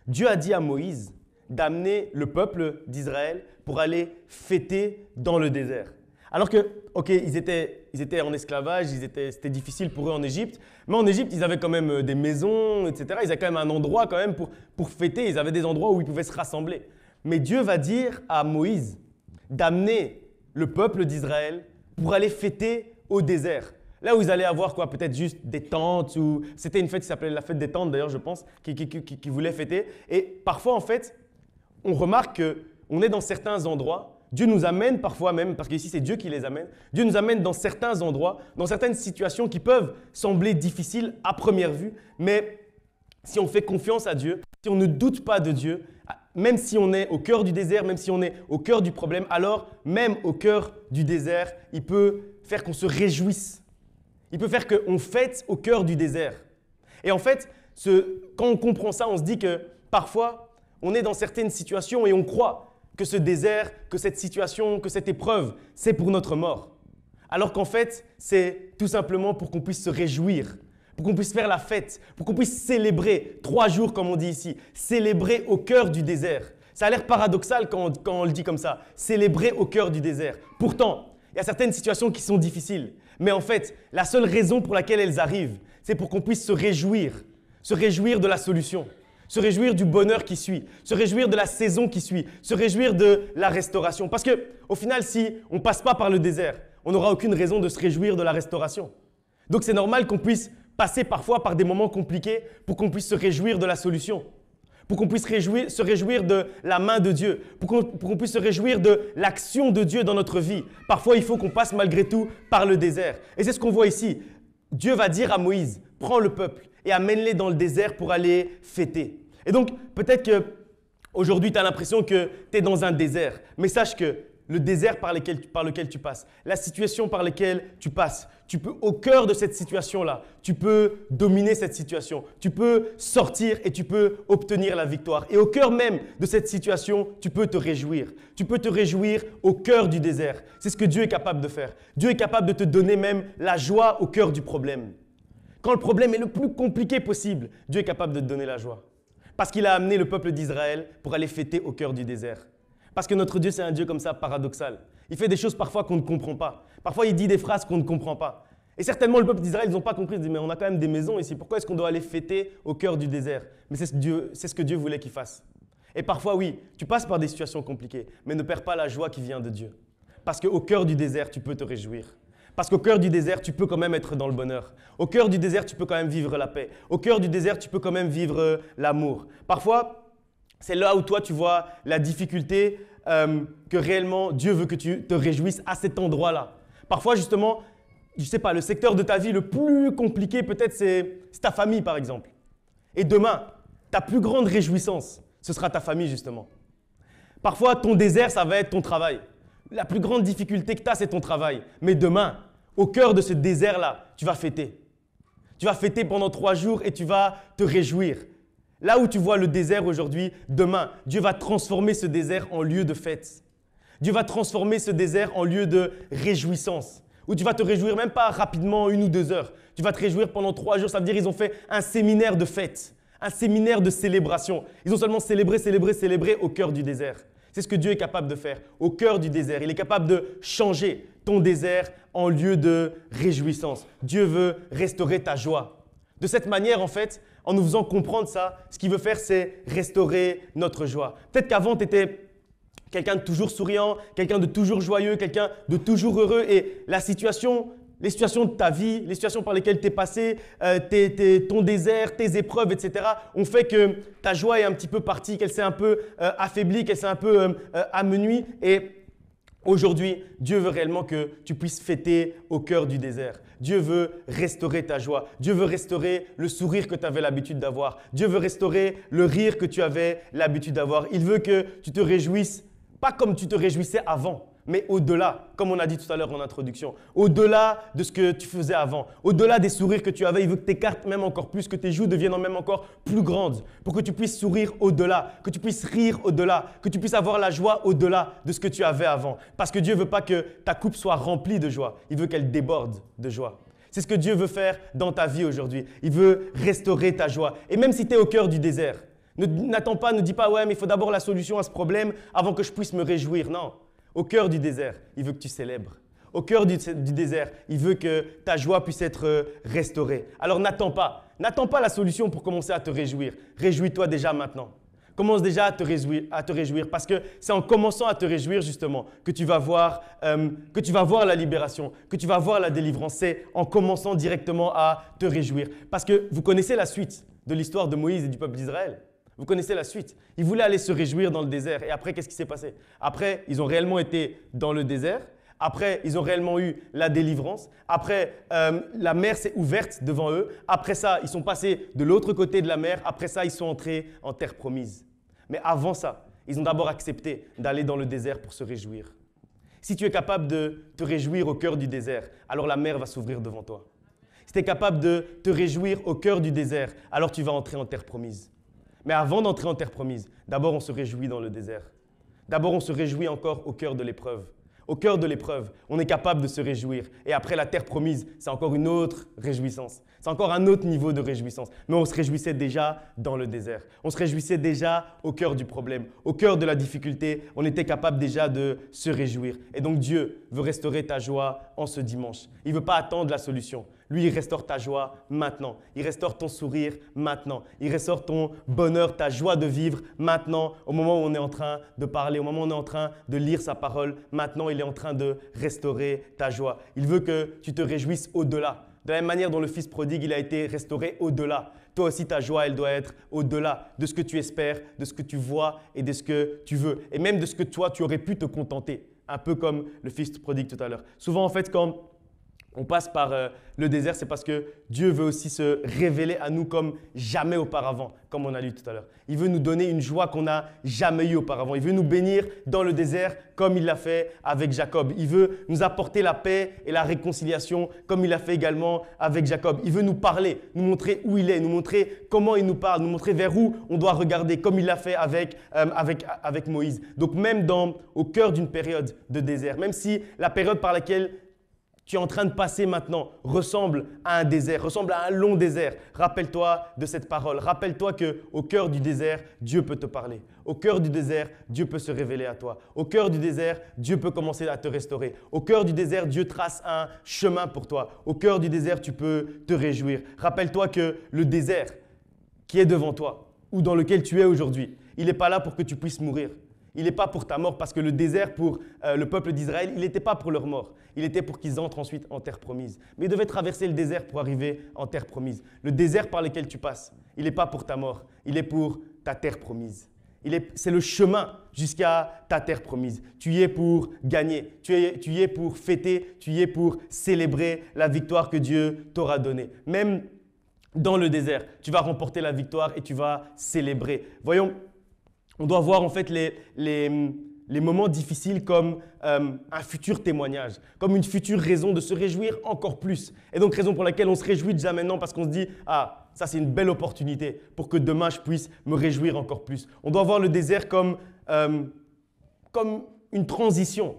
Dieu a dit à Moïse d'amener le peuple d'Israël pour aller fêter dans le désert. Alors que, ok, ils étaient en esclavage, c'était difficile pour eux en Égypte, mais en Égypte, ils avaient quand même des maisons, etc. Ils avaient quand même un endroit quand même pour fêter, ils avaient des endroits où ils pouvaient se rassembler. Mais Dieu va dire à Moïse d'amener le peuple d'Israël pour aller fêter au désert. Là où ils allaient avoir quoi, peut-être juste des tentes, ou c'était une fête qui s'appelait la fête des tentes d'ailleurs, je pense, qui voulaient fêter. Et parfois, en fait, on remarque qu'on est dans certains endroits. Dieu nous amène parfois même, parce qu'ici c'est Dieu qui les amène, Dieu nous amène dans certains endroits, dans certaines situations qui peuvent sembler difficiles à première vue, mais si on fait confiance à Dieu, si on ne doute pas de Dieu, même si on est au cœur du désert, même si on est au cœur du problème, alors même au cœur du désert, il peut faire qu'on se réjouisse. Il peut faire qu'on fête au cœur du désert. Et en fait, quand on comprend ça, on se dit que parfois, on est dans certaines situations et on croit que ce désert, que cette situation, que cette épreuve, c'est pour notre mort. Alors qu'en fait, c'est tout simplement pour qu'on puisse se réjouir, pour qu'on puisse faire la fête, pour qu'on puisse célébrer 3 jours, comme on dit ici, célébrer au cœur du désert. Ça a l'air paradoxal quand on le dit comme ça, célébrer au cœur du désert. Pourtant, il y a certaines situations qui sont difficiles, mais en fait, la seule raison pour laquelle elles arrivent, c'est pour qu'on puisse se réjouir de la solution. Se réjouir du bonheur qui suit, se réjouir de la saison qui suit, se réjouir de la restauration. Parce qu'au final, si on ne passe pas par le désert, on n'aura aucune raison de se réjouir de la restauration. Donc c'est normal qu'on puisse passer parfois par des moments compliqués pour qu'on puisse se réjouir de la solution, pour qu'on puisse se réjouir de la main de Dieu, pour qu'on puisse se réjouir de l'action de Dieu dans notre vie. Parfois, il faut qu'on passe malgré tout par le désert. Et c'est ce qu'on voit ici. Dieu va dire à Moïse, prends le peuple et amène-les dans le désert pour aller fêter. Et donc, peut-être qu'aujourd'hui, tu as l'impression que tu es dans un désert, mais sache que le désert par lequel tu passes, la situation par laquelle tu passes, tu peux, au cœur de cette situation-là, tu peux dominer cette situation, tu peux sortir et tu peux obtenir la victoire. Et au cœur même de cette situation, tu peux te réjouir. Tu peux te réjouir au cœur du désert. C'est ce que Dieu est capable de faire. Dieu est capable de te donner même la joie au cœur du problème. Quand le problème est le plus compliqué possible, Dieu est capable de te donner la joie. Parce qu'il a amené le peuple d'Israël pour aller fêter au cœur du désert. Parce que notre Dieu, c'est un Dieu comme ça, paradoxal. Il fait des choses parfois qu'on ne comprend pas. Parfois, il dit des phrases qu'on ne comprend pas. Et certainement, le peuple d'Israël, ils n'ont pas compris. Ils disent, mais on a quand même des maisons ici. Pourquoi est-ce qu'on doit aller fêter au cœur du désert? Mais c'est ce que Dieu voulait qu'ils fassent. Et parfois, oui, tu passes par des situations compliquées, mais ne perds pas la joie qui vient de Dieu. Parce qu'au cœur du désert, tu peux te réjouir. Parce qu'au cœur du désert, tu peux quand même être dans le bonheur. Au cœur du désert, tu peux quand même vivre la paix. Au cœur du désert, tu peux quand même vivre l'amour. Parfois, c'est là où toi, tu vois la difficulté que réellement Dieu veut que tu te réjouisses à cet endroit-là. Parfois, justement, je ne sais pas, le secteur de ta vie le plus compliqué, peut-être, c'est ta famille, par exemple. Et demain, ta plus grande réjouissance, ce sera ta famille, justement. Parfois, ton désert, ça va être ton travail. La plus grande difficulté que tu as, c'est ton travail. Mais demain, au cœur de ce désert-là, tu vas fêter. Tu vas fêter pendant 3 jours et tu vas te réjouir. Là où tu vois le désert aujourd'hui, demain, Dieu va transformer ce désert en lieu de fête. Dieu va transformer ce désert en lieu de réjouissance. Où tu vas te réjouir même pas rapidement 1 ou 2 heures. Tu vas te réjouir pendant 3 jours. Ça veut dire qu'ils ont fait un séminaire de fête, un séminaire de célébration. Ils ont seulement célébré au cœur du désert. C'est ce que Dieu est capable de faire au cœur du désert. Il est capable de changer ton désert en lieu de réjouissance. Dieu veut restaurer ta joie. De cette manière, en fait, en nous faisant comprendre ça, ce qu'il veut faire, c'est restaurer notre joie. Peut-être qu'avant, tu étais quelqu'un de toujours souriant, quelqu'un de toujours joyeux, quelqu'un de toujours heureux. Et les situations de ta vie, les situations par lesquelles tu es passé, ton désert, tes épreuves, etc., ont fait que ta joie est un petit peu partie, qu'elle s'est un peu affaiblie, qu'elle s'est un peu amenuie. Et aujourd'hui, Dieu veut réellement que tu puisses fêter au cœur du désert. Dieu veut restaurer ta joie. Dieu veut restaurer le sourire que tu avais l'habitude d'avoir. Dieu veut restaurer le rire que tu avais l'habitude d'avoir. Il veut que tu te réjouisses, pas comme tu te réjouissais avant, mais au-delà, comme on a dit tout à l'heure en introduction, au-delà de ce que tu faisais avant, au-delà des sourires que tu avais, il veut que tu écartes même encore plus, que tes joues deviennent même encore plus grandes, pour que tu puisses sourire au-delà, que tu puisses rire au-delà, que tu puisses avoir la joie au-delà de ce que tu avais avant. Parce que Dieu ne veut pas que ta coupe soit remplie de joie, il veut qu'elle déborde de joie. C'est ce que Dieu veut faire dans ta vie aujourd'hui. Il veut restaurer ta joie. Et même si tu es au cœur du désert, n'attends pas, ne dis pas « ouais, mais il faut d'abord la solution à ce problème avant que je puisse me réjouir ». Non. Au cœur du désert, il veut que tu célèbres. au cœur du désert. Il veut que ta joie puisse être restaurée. Alors n'attends pas la solution pour commencer à te réjouir. Réjouis-toi déjà maintenant. Commence déjà à te réjouir parce que c'est en commençant à te réjouir justement que tu vas voir la libération, que tu vas voir la délivrance. C'est en commençant directement à te réjouir. Parce que vous connaissez la suite de l'histoire de Moïse et du peuple d'Israël. Vous connaissez la suite. Ils voulaient aller se réjouir dans le désert. Et après, qu'est-ce qui s'est passé? Après, ils ont réellement été dans le désert. Après, ils ont réellement eu la délivrance. Après, la mer s'est ouverte devant eux. Après ça, ils sont passés de l'autre côté de la mer. Après ça, ils sont entrés en terre promise. Mais avant ça, ils ont d'abord accepté d'aller dans le désert pour se réjouir. Si tu es capable de te réjouir au cœur du désert, alors la mer va s'ouvrir devant toi. Si tu es capable de te réjouir au cœur du désert, alors tu vas entrer en terre promise. Mais avant d'entrer en terre promise, d'abord on se réjouit dans le désert. D'abord on se réjouit encore au cœur de l'épreuve. Au cœur de l'épreuve, on est capable de se réjouir. Et après la terre promise, c'est encore une autre réjouissance. C'est encore un autre niveau de réjouissance. Mais on se réjouissait déjà dans le désert. On se réjouissait déjà au cœur du problème, au cœur de la difficulté. On était capable déjà de se réjouir. Et donc Dieu veut restaurer ta joie en ce dimanche. Il ne veut pas attendre la solution. Lui, il restaure ta joie maintenant. Il restaure ton sourire maintenant. Il restaure ton bonheur, ta joie de vivre maintenant, au moment où on est en train de parler, au moment où on est en train de lire sa parole. Maintenant, il est en train de restaurer ta joie. Il veut que tu te réjouisses au-delà. De la même manière dont le fils prodigue, il a été restauré au-delà. Toi aussi, ta joie, elle doit être au-delà de ce que tu espères, de ce que tu vois et de ce que tu veux. Et même de ce que toi, tu aurais pu te contenter. Un peu comme le fils prodigue tout à l'heure. Souvent, en fait, quand on passe par le désert, c'est parce que Dieu veut aussi se révéler à nous comme jamais auparavant, comme on a lu tout à l'heure. Il veut nous donner une joie qu'on n'a jamais eue auparavant. Il veut nous bénir dans le désert comme il l'a fait avec Jacob. Il veut nous apporter la paix et la réconciliation comme il l'a fait également avec Jacob. Il veut nous parler, nous montrer où il est, nous montrer comment il nous parle, nous montrer vers où on doit regarder comme il l'a fait avec Moïse. Donc même au cœur d'une période de désert, même si la période par laquelle tu es en train de passer maintenant ressemble à un désert, ressemble à un long désert. Rappelle-toi de cette parole. Rappelle-toi qu'au cœur du désert, Dieu peut te parler. Au cœur du désert, Dieu peut se révéler à toi. Au cœur du désert, Dieu peut commencer à te restaurer. Au cœur du désert, Dieu trace un chemin pour toi. Au cœur du désert, tu peux te réjouir. Rappelle-toi que le désert qui est devant toi ou dans lequel tu es aujourd'hui, il n'est pas là pour que tu puisses mourir. Il n'est pas pour ta mort parce que le désert pour le peuple d'Israël, il n'était pas pour leur mort. Il était pour qu'ils entrent ensuite en terre promise. Mais ils devaient traverser le désert pour arriver en terre promise. Le désert par lequel tu passes, il n'est pas pour ta mort. Il est pour ta terre promise. C'est le chemin jusqu'à ta terre promise. Tu y es pour gagner. Tu y es pour fêter. Tu y es pour célébrer la victoire que Dieu t'aura donnée. Même dans le désert, tu vas remporter la victoire et tu vas célébrer. Voyons. On doit voir en fait les moments difficiles comme un futur témoignage, comme une future raison de se réjouir encore plus. Et donc raison pour laquelle on se réjouit déjà maintenant parce qu'on se dit « Ah, ça c'est une belle opportunité pour que demain je puisse me réjouir encore plus ». On doit voir le désert comme une transition.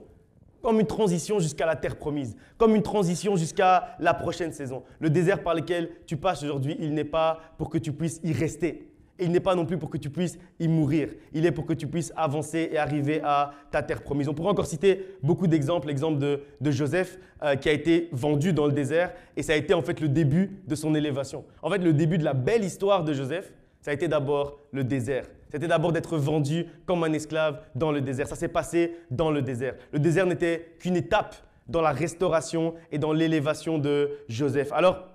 Comme une transition jusqu'à la terre promise, comme une transition jusqu'à la prochaine saison. Le désert par lequel tu passes aujourd'hui, il n'est pas pour que tu puisses y rester. Et il n'est pas non plus pour que tu puisses y mourir. Il est pour que tu puisses avancer et arriver à ta terre promise. On pourrait encore citer beaucoup d'exemples. L'exemple de Joseph qui a été vendu dans le désert et ça a été en fait le début de son élévation. En fait, le début de la belle histoire de Joseph, ça a été d'abord le désert. C'était d'abord d'être vendu comme un esclave dans le désert. Ça s'est passé dans le désert. Le désert n'était qu'une étape dans la restauration et dans l'élévation de Joseph. Alors,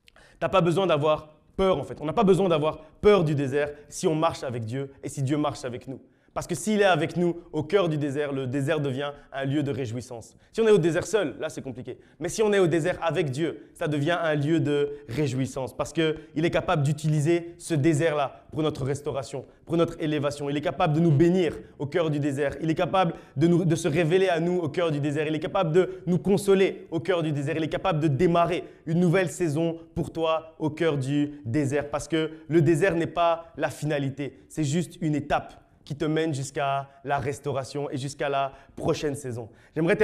tu n'as pas besoin d'avoir peur en fait. On n'a pas besoin d'avoir peur du désert si on marche avec Dieu et si Dieu marche avec nous. Parce que s'il est avec nous au cœur du désert, le désert devient un lieu de réjouissance. Si on est au désert seul, là c'est compliqué. Mais si on est au désert avec Dieu, ça devient un lieu de réjouissance. Parce qu'il est capable d'utiliser ce désert-là pour notre restauration, pour notre élévation. Il est capable de nous bénir au cœur du désert. Il est capable de se révéler à nous au cœur du désert. Il est capable de nous consoler au cœur du désert. Il est capable de démarrer une nouvelle saison pour toi au cœur du désert. Parce que le désert n'est pas la finalité, c'est juste une étape qui te mène jusqu'à la restauration et jusqu'à la prochaine saison. J'aimerais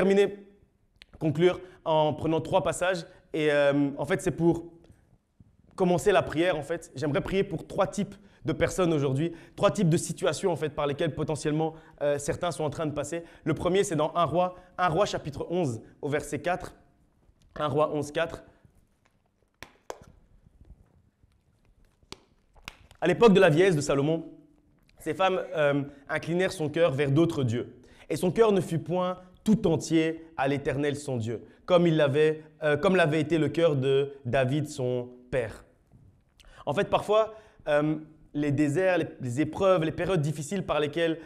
conclure en prenant 3 passages et en fait c'est pour commencer la prière en fait. J'aimerais prier pour 3 types de personnes aujourd'hui, 3 types de situations en fait par lesquelles potentiellement certains sont en train de passer. Le premier, c'est dans 1 Roi chapitre 11 au verset 4. 1 Roi 11, 4. À l'époque de la vieillesse de Salomon, ces femmes inclinèrent son cœur vers d'autres dieux. Et son cœur ne fut point tout entier à l'Éternel son Dieu, comme l'avait été le cœur de David son père. En fait, parfois, les déserts, les épreuves, les périodes difficiles par lesquelles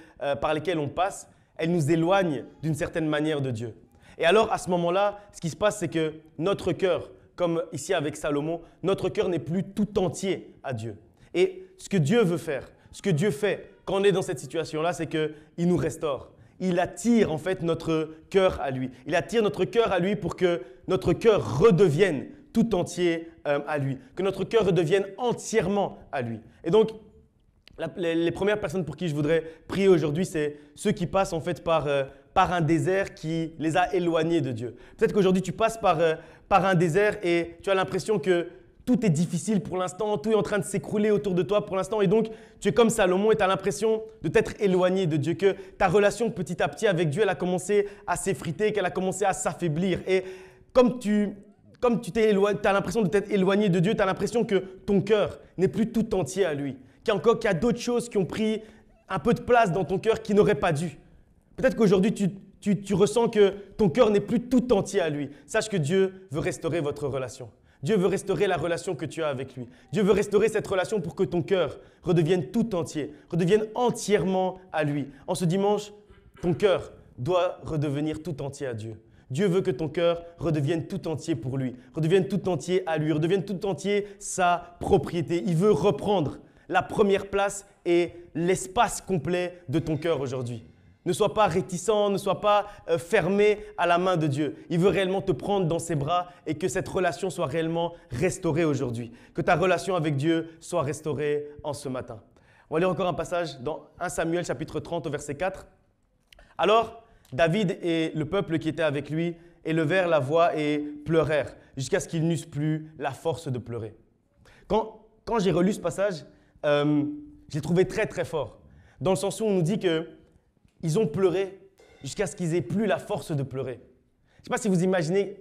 on passe, elles nous éloignent d'une certaine manière de Dieu. Et alors, à ce moment-là, ce qui se passe, c'est que notre cœur, comme ici avec Salomon, notre cœur n'est plus tout entier à Dieu. Et ce que Dieu veut faire, ce que Dieu fait quand on est dans cette situation-là, c'est qu'il nous restaure. Il attire en fait notre cœur à lui. Il attire notre cœur à lui pour que notre cœur redevienne tout entier à lui, que notre cœur redevienne entièrement à lui. Et donc, les premières personnes pour qui je voudrais prier aujourd'hui, c'est ceux qui passent en fait par un désert qui les a éloignés de Dieu. Peut-être qu'aujourd'hui, tu passes par un désert et tu as l'impression que tout est difficile pour l'instant, tout est en train de s'écrouler autour de toi pour l'instant. Et donc, tu es comme Salomon et tu as l'impression de t'être éloigné de Dieu, que ta relation petit à petit avec Dieu, elle a commencé à s'effriter, qu'elle a commencé à s'affaiblir. Et comme tu as l'impression de t'être éloigné de Dieu, tu as l'impression que ton cœur n'est plus tout entier à lui, qu'il y a d'autres choses qui ont pris un peu de place dans ton cœur qui n'auraient pas dû. Peut-être qu'aujourd'hui, tu ressens que ton cœur n'est plus tout entier à lui. Sache que Dieu veut restaurer votre relation. Dieu veut restaurer la relation que tu as avec lui. Dieu veut restaurer cette relation pour que ton cœur redevienne tout entier, redevienne entièrement à lui. En ce dimanche, ton cœur doit redevenir tout entier à Dieu. Dieu veut que ton cœur redevienne tout entier pour lui, redevienne tout entier à lui, redevienne tout entier sa propriété. Il veut reprendre la première place et l'espace complet de ton cœur aujourd'hui. Ne sois pas réticent, ne sois pas fermé à la main de Dieu. Il veut réellement te prendre dans ses bras et que cette relation soit réellement restaurée aujourd'hui. Que ta relation avec Dieu soit restaurée en ce matin. On va lire encore un passage dans 1 Samuel chapitre 30 au verset 4. Alors, David et le peuple qui était avec lui élevèrent la voix et pleurèrent jusqu'à ce qu'ils n'eussent plus la force de pleurer. Quand j'ai relu ce passage, je l'ai trouvé très très fort. Dans le sens où on nous dit que ils ont pleuré jusqu'à ce qu'ils n'aient plus la force de pleurer. Je ne sais pas si vous imaginez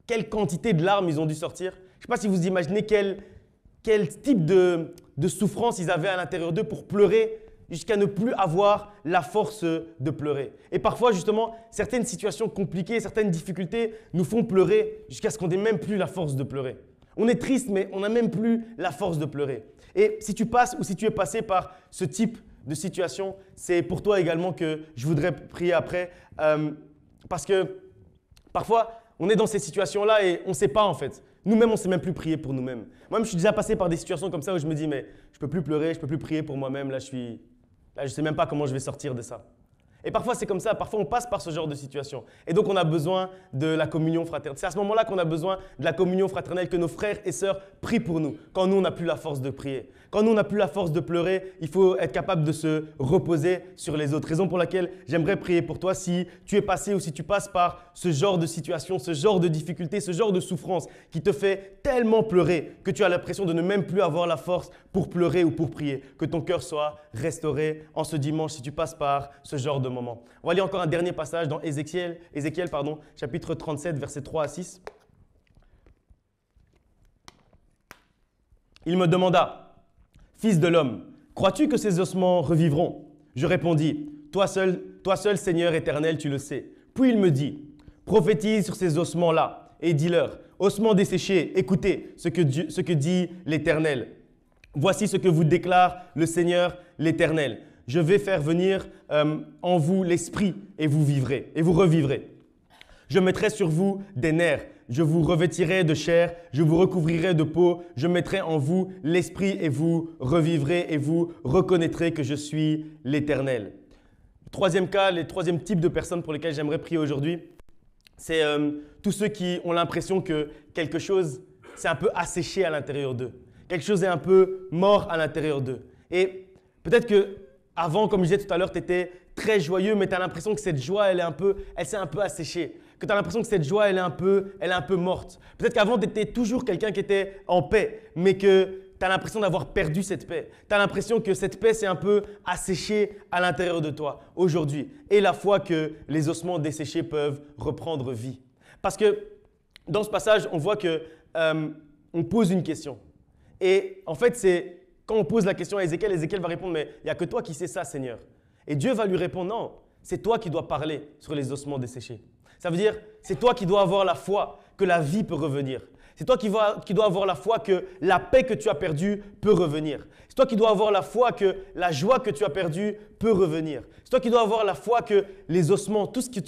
quelle quantité de larmes ils ont dû sortir. Je ne sais pas si vous imaginez quel type de souffrance ils avaient à l'intérieur d'eux pour pleurer jusqu'à ne plus avoir la force de pleurer. Et parfois, justement, certaines situations compliquées, certaines difficultés nous font pleurer jusqu'à ce qu'on n'ait même plus la force de pleurer. On est triste, mais on n'a même plus la force de pleurer. Et si tu passes ou si tu es passé par ce type de situation, c'est pour toi également que je voudrais prier après parce que parfois, on est dans ces situations-là et on ne sait pas en fait. Nous-mêmes, on ne sait même plus prier pour nous-mêmes. Moi-même, je suis déjà passé par des situations comme ça où je me dis mais je ne peux plus pleurer, je ne peux plus prier pour moi-même. Là, je ne sais même pas comment je vais sortir de ça. Et parfois, c'est comme ça. Parfois, on passe par ce genre de situation. Et donc, on a besoin de la communion fraternelle. C'est à ce moment-là qu'on a besoin de la communion fraternelle, que nos frères et sœurs prient pour nous, quand nous, on n'a plus la force de prier. Quand nous, on n'a plus la force de pleurer, il faut être capable de se reposer sur les autres. Raison pour laquelle j'aimerais prier pour toi si tu es passé ou si tu passes par ce genre de situation, ce genre de difficulté, ce genre de souffrance qui te fait tellement pleurer que tu as l'impression de ne même plus avoir la force pour pleurer ou pour prier. Que ton cœur soit restauré en ce dimanche si tu passes par ce genre de moment. On va lire encore un dernier passage dans Ézéchiel, chapitre 37, versets 3 à 6. Il me demanda, « Fils de l'homme, crois-tu que ces ossements revivront ?» Je répondis, « Toi seul, Seigneur éternel, tu le sais. » Puis il me dit, « Prophétise sur ces ossements-là et dis-leur, ossements desséchés, écoutez ce que dit l'Éternel. Voici ce que vous déclare le Seigneur l'Éternel. Je vais faire venir en vous l'esprit et vous vivrez, et vous revivrez. Je mettrai sur vous des nerfs, je vous revêtirai de chair, je vous recouvrirai de peau, je mettrai en vous l'esprit et vous revivrez et vous reconnaîtrez que je suis l'Éternel. Le troisième cas, le troisième type de personnes pour lesquelles j'aimerais prier aujourd'hui, c'est tous ceux qui ont l'impression que quelque chose s'est un peu asséché à l'intérieur d'eux. Quelque chose est un peu mort à l'intérieur d'eux. Et peut-être que avant, comme je disais tout à l'heure, tu étais très joyeux, mais tu as l'impression que cette joie, elle s'est un peu asséchée. Que tu as l'impression que cette joie, elle est un peu morte. Peut-être qu'avant, tu étais toujours quelqu'un qui était en paix, mais que tu as l'impression d'avoir perdu cette paix. Tu as l'impression que cette paix s'est un peu asséchée à l'intérieur de toi aujourd'hui. Et la foi que les ossements desséchés peuvent reprendre vie. Parce que dans ce passage, on voit que on pose une question. Et en fait, c'est quand on pose la question à Ézéchiel, Ézéchiel va répondre « Mais il n'y a que toi qui sais ça, Seigneur. » Et Dieu va lui répondre « Non, c'est toi qui dois parler sur les ossements desséchés. » Ça veut dire, c'est toi qui dois avoir la foi que la vie peut revenir. C'est toi qui dois avoir la foi que la paix que tu as perdue peut revenir. C'est toi qui dois avoir la foi que la joie que tu as perdue peut revenir. C'est toi qui dois avoir la foi que les ossements, tout ce que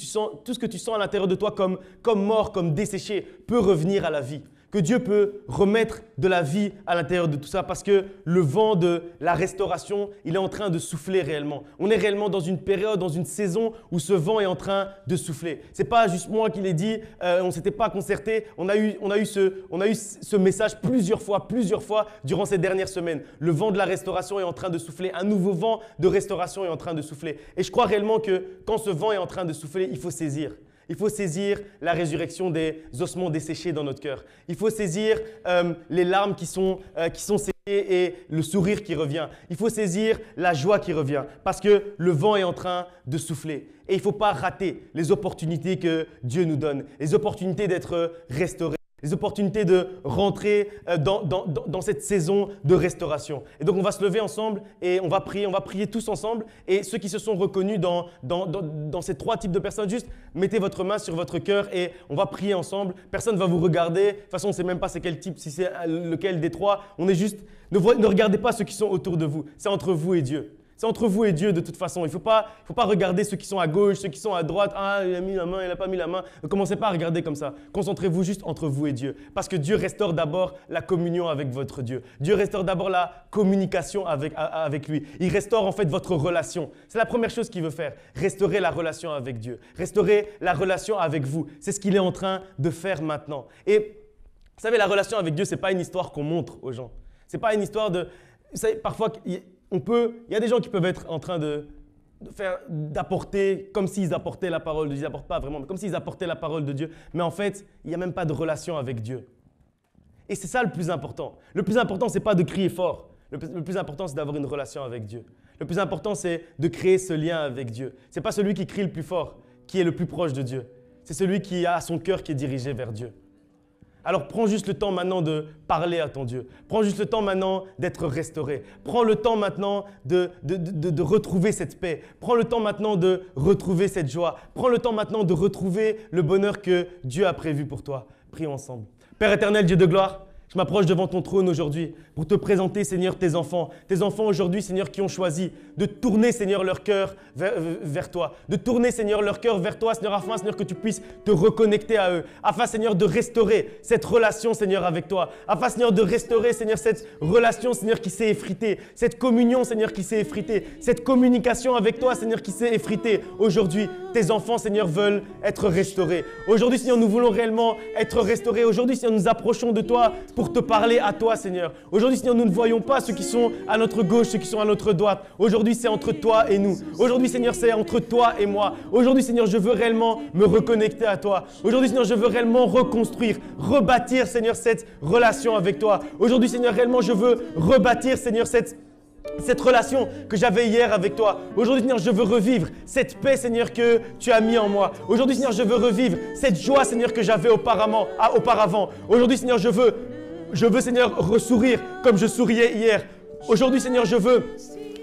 tu sens à l'intérieur de toi comme mort, comme desséché, peut revenir à la vie. Que Dieu peut remettre de la vie à l'intérieur de tout ça parce que le vent de la restauration, il est en train de souffler réellement. On est réellement dans une période, dans une saison où ce vent est en train de souffler. Ce n'est pas juste moi qui l'ai dit, on ne s'était pas concerté, on a eu ce message plusieurs fois durant ces dernières semaines. Le vent de la restauration est en train de souffler, un nouveau vent de restauration est en train de souffler. Et je crois réellement que quand ce vent est en train de souffler, il faut saisir. Il faut saisir la résurrection des ossements desséchés dans notre cœur. Il faut saisir les larmes qui sont séchées et le sourire qui revient. Il faut saisir la joie qui revient parce que le vent est en train de souffler. Et il ne faut pas rater les opportunités que Dieu nous donne, les opportunités d'être restaurés, les opportunités de rentrer dans cette saison de restauration. Et donc, on va se lever ensemble et on va prier tous ensemble. Et ceux qui se sont reconnus dans ces trois types de personnes, juste mettez votre main sur votre cœur et on va prier ensemble. Personne ne va vous regarder. De toute façon, on ne sait même pas c'est quel type, si c'est lequel des trois. On est juste, ne regardez pas ceux qui sont autour de vous. C'est entre vous et Dieu. C'est entre vous et Dieu de toute façon. Il ne faut pas regarder ceux qui sont à gauche, ceux qui sont à droite. Ah, il a mis la main, il n'a pas mis la main. Ne commencez pas à regarder comme ça. Concentrez-vous juste entre vous et Dieu. Parce que Dieu restaure d'abord la communion avec votre Dieu. Dieu restaure d'abord la communication avec lui. Il restaure en fait votre relation. C'est la première chose qu'il veut faire. Restaurer la relation avec Dieu. Restaurer la relation avec vous. C'est ce qu'il est en train de faire maintenant. Et vous savez, la relation avec Dieu, ce n'est pas une histoire qu'on montre aux gens. Ce n'est pas une histoire de… Vous savez, parfois… Il y a des gens qui peuvent être en train d'apporter comme s'ils apportaient la parole de Dieu. Ils n'apportent pas vraiment, mais comme s'ils apportaient la parole de Dieu. Mais en fait, il n'y a même pas de relation avec Dieu. Et c'est ça le plus important. Le plus important, ce n'est pas de crier fort. Le plus important, c'est d'avoir une relation avec Dieu. Le plus important, c'est de créer ce lien avec Dieu. Ce n'est pas celui qui crie le plus fort, qui est le plus proche de Dieu. C'est celui qui a son cœur qui est dirigé vers Dieu. Alors prends juste le temps maintenant de parler à ton Dieu. Prends juste le temps maintenant d'être restauré. Prends le temps maintenant de retrouver cette paix. Prends le temps maintenant de retrouver cette joie. Prends le temps maintenant de retrouver le bonheur que Dieu a prévu pour toi. Prions ensemble. Père éternel, Dieu de gloire, je m'approche devant ton trône aujourd'hui pour te présenter, Seigneur, tes enfants. Tes enfants aujourd'hui, Seigneur, qui ont choisi de tourner, Seigneur, leur cœur vers toi. De tourner, Seigneur, leur cœur vers toi, Seigneur, afin, Seigneur, que tu puisses te reconnecter à eux. Afin, Seigneur, de restaurer cette relation, Seigneur, avec toi. Afin, Seigneur, de restaurer, Seigneur, cette relation, Seigneur, qui s'est effritée. Cette communion, Seigneur, qui s'est effritée. Cette communication avec toi, Seigneur, qui s'est effritée. Aujourd'hui, tes enfants, Seigneur, veulent être restaurés. Aujourd'hui, Seigneur, nous voulons réellement être restaurés. Aujourd'hui, Seigneur, nous approchons de toi pour te parler à toi, Seigneur. Aujourd'hui, Seigneur, nous ne voyons pas ceux qui sont à notre gauche, ceux qui sont à notre droite. Aujourd'hui, c'est entre toi et nous. Aujourd'hui, Seigneur, c'est entre toi et moi. Aujourd'hui, Seigneur, je veux réellement me reconnecter à toi. Aujourd'hui, Seigneur, je veux réellement reconstruire, rebâtir, Seigneur, cette relation avec toi. Aujourd'hui, Seigneur, réellement, je veux rebâtir, Seigneur, cette relation que j'avais hier avec toi. Aujourd'hui, Seigneur, je veux revivre cette paix, Seigneur, que tu as mis en moi. Aujourd'hui, Seigneur, je veux revivre cette joie, Seigneur, que j'avais auparavant. Aujourd'hui, Seigneur, je veux, Seigneur, ressourire comme je souriais hier. Aujourd'hui, Seigneur, je veux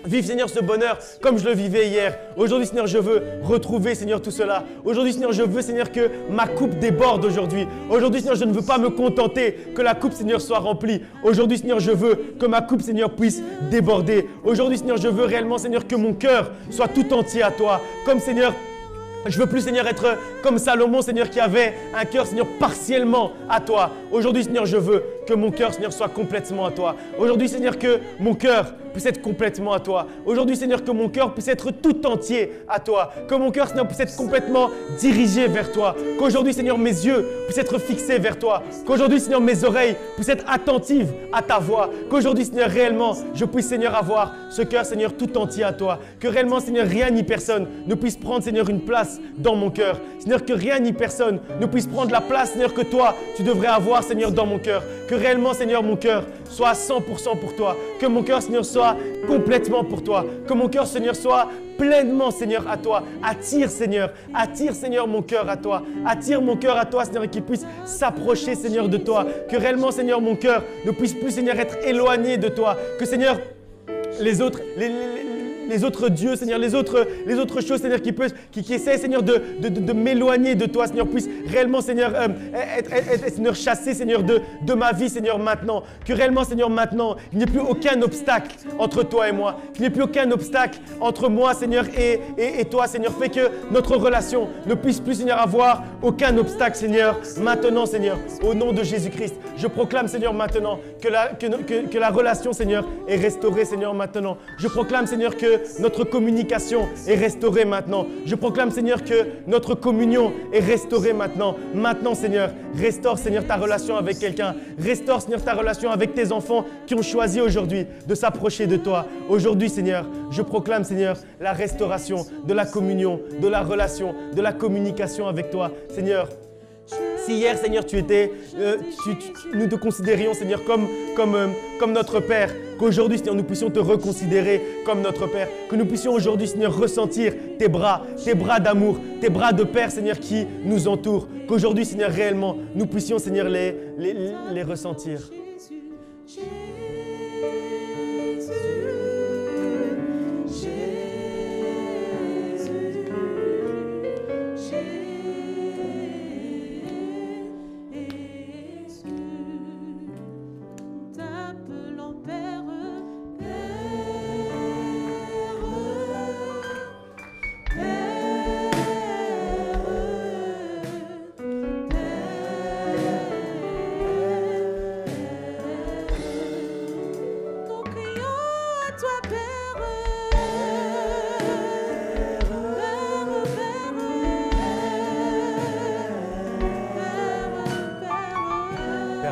vivre, Seigneur, ce bonheur comme je le vivais hier. Aujourd'hui, Seigneur, je veux retrouver, Seigneur, tout cela. Aujourd'hui, Seigneur, je veux, Seigneur, que ma coupe déborde aujourd'hui. Aujourd'hui, Seigneur, je ne veux pas me contenter que la coupe, Seigneur, soit remplie. Aujourd'hui, Seigneur, je veux que ma coupe, Seigneur, puisse déborder. Aujourd'hui, Seigneur, je veux réellement, Seigneur, que mon cœur soit tout entier à toi. Comme, Seigneur, je veux plus, Seigneur, être comme Salomon, Seigneur, qui avait un cœur, Seigneur, partiellement à toi. Aujourd'hui, Seigneur, je veux que mon cœur, Seigneur, soit complètement à toi. Aujourd'hui, Seigneur, que mon cœur puisse être complètement à toi. Aujourd'hui, Seigneur, que mon cœur puisse être tout entier à toi. Que mon cœur, Seigneur, puisse être complètement dirigé vers toi. Qu'aujourd'hui, Seigneur, mes yeux puissent être fixés vers toi. Qu'aujourd'hui, Seigneur, mes oreilles puissent être attentives à ta voix. Qu'aujourd'hui, Seigneur, réellement, je puisse, Seigneur, avoir ce cœur, Seigneur, tout entier à toi. Que réellement, Seigneur, rien ni personne ne puisse prendre, Seigneur, une place dans mon cœur. Seigneur, que rien ni personne ne puisse prendre la place, Seigneur, que toi, tu devrais avoir, Seigneur, dans mon cœur. Que réellement, Seigneur, mon cœur soit à 100% pour toi. Que mon cœur, Seigneur, soit complètement pour toi. Que mon cœur, Seigneur, soit pleinement, Seigneur, à toi. Attire, Seigneur, mon cœur à toi. Attire mon cœur à toi, Seigneur, et qu'il puisse s'approcher, Seigneur, de toi. Que réellement, Seigneur, mon cœur ne puisse plus, Seigneur, être éloigné de toi. Que, Seigneur, les autres dieux, Seigneur, les autres choses, Seigneur, qui essaient, Seigneur, de m'éloigner de toi, Seigneur, puisse réellement, Seigneur, être Seigneur, chassé, Seigneur, de ma vie, Seigneur, maintenant. Que réellement, Seigneur, maintenant, il n'y ait plus aucun obstacle entre toi et moi. Qu'il n'y ait plus aucun obstacle entre moi, Seigneur, et toi, Seigneur. Fais que notre relation ne puisse plus, Seigneur, avoir aucun obstacle, Seigneur. Maintenant, Seigneur, au nom de Jésus-Christ, je proclame, Seigneur, maintenant, que la relation, Seigneur, est restaurée, Seigneur, maintenant. Je proclame, Seigneur, que notre communication est restaurée maintenant. Je proclame, Seigneur, que notre communion est restaurée maintenant. Maintenant, Seigneur, restaure, Seigneur, ta relation avec quelqu'un. Restaure, Seigneur, ta relation avec tes enfants qui ont choisi aujourd'hui de s'approcher de toi. Aujourd'hui, Seigneur, je proclame, Seigneur, la restauration de la communion, de la relation, de la communication avec toi. Seigneur, si hier, Seigneur, nous te considérions, Seigneur, comme notre Père, qu'aujourd'hui, Seigneur, nous puissions te reconsidérer comme notre Père, que nous puissions aujourd'hui, Seigneur, ressentir tes bras d'amour, tes bras de Père, Seigneur, qui nous entourent, qu'aujourd'hui, Seigneur, réellement, nous puissions, Seigneur, les ressentir.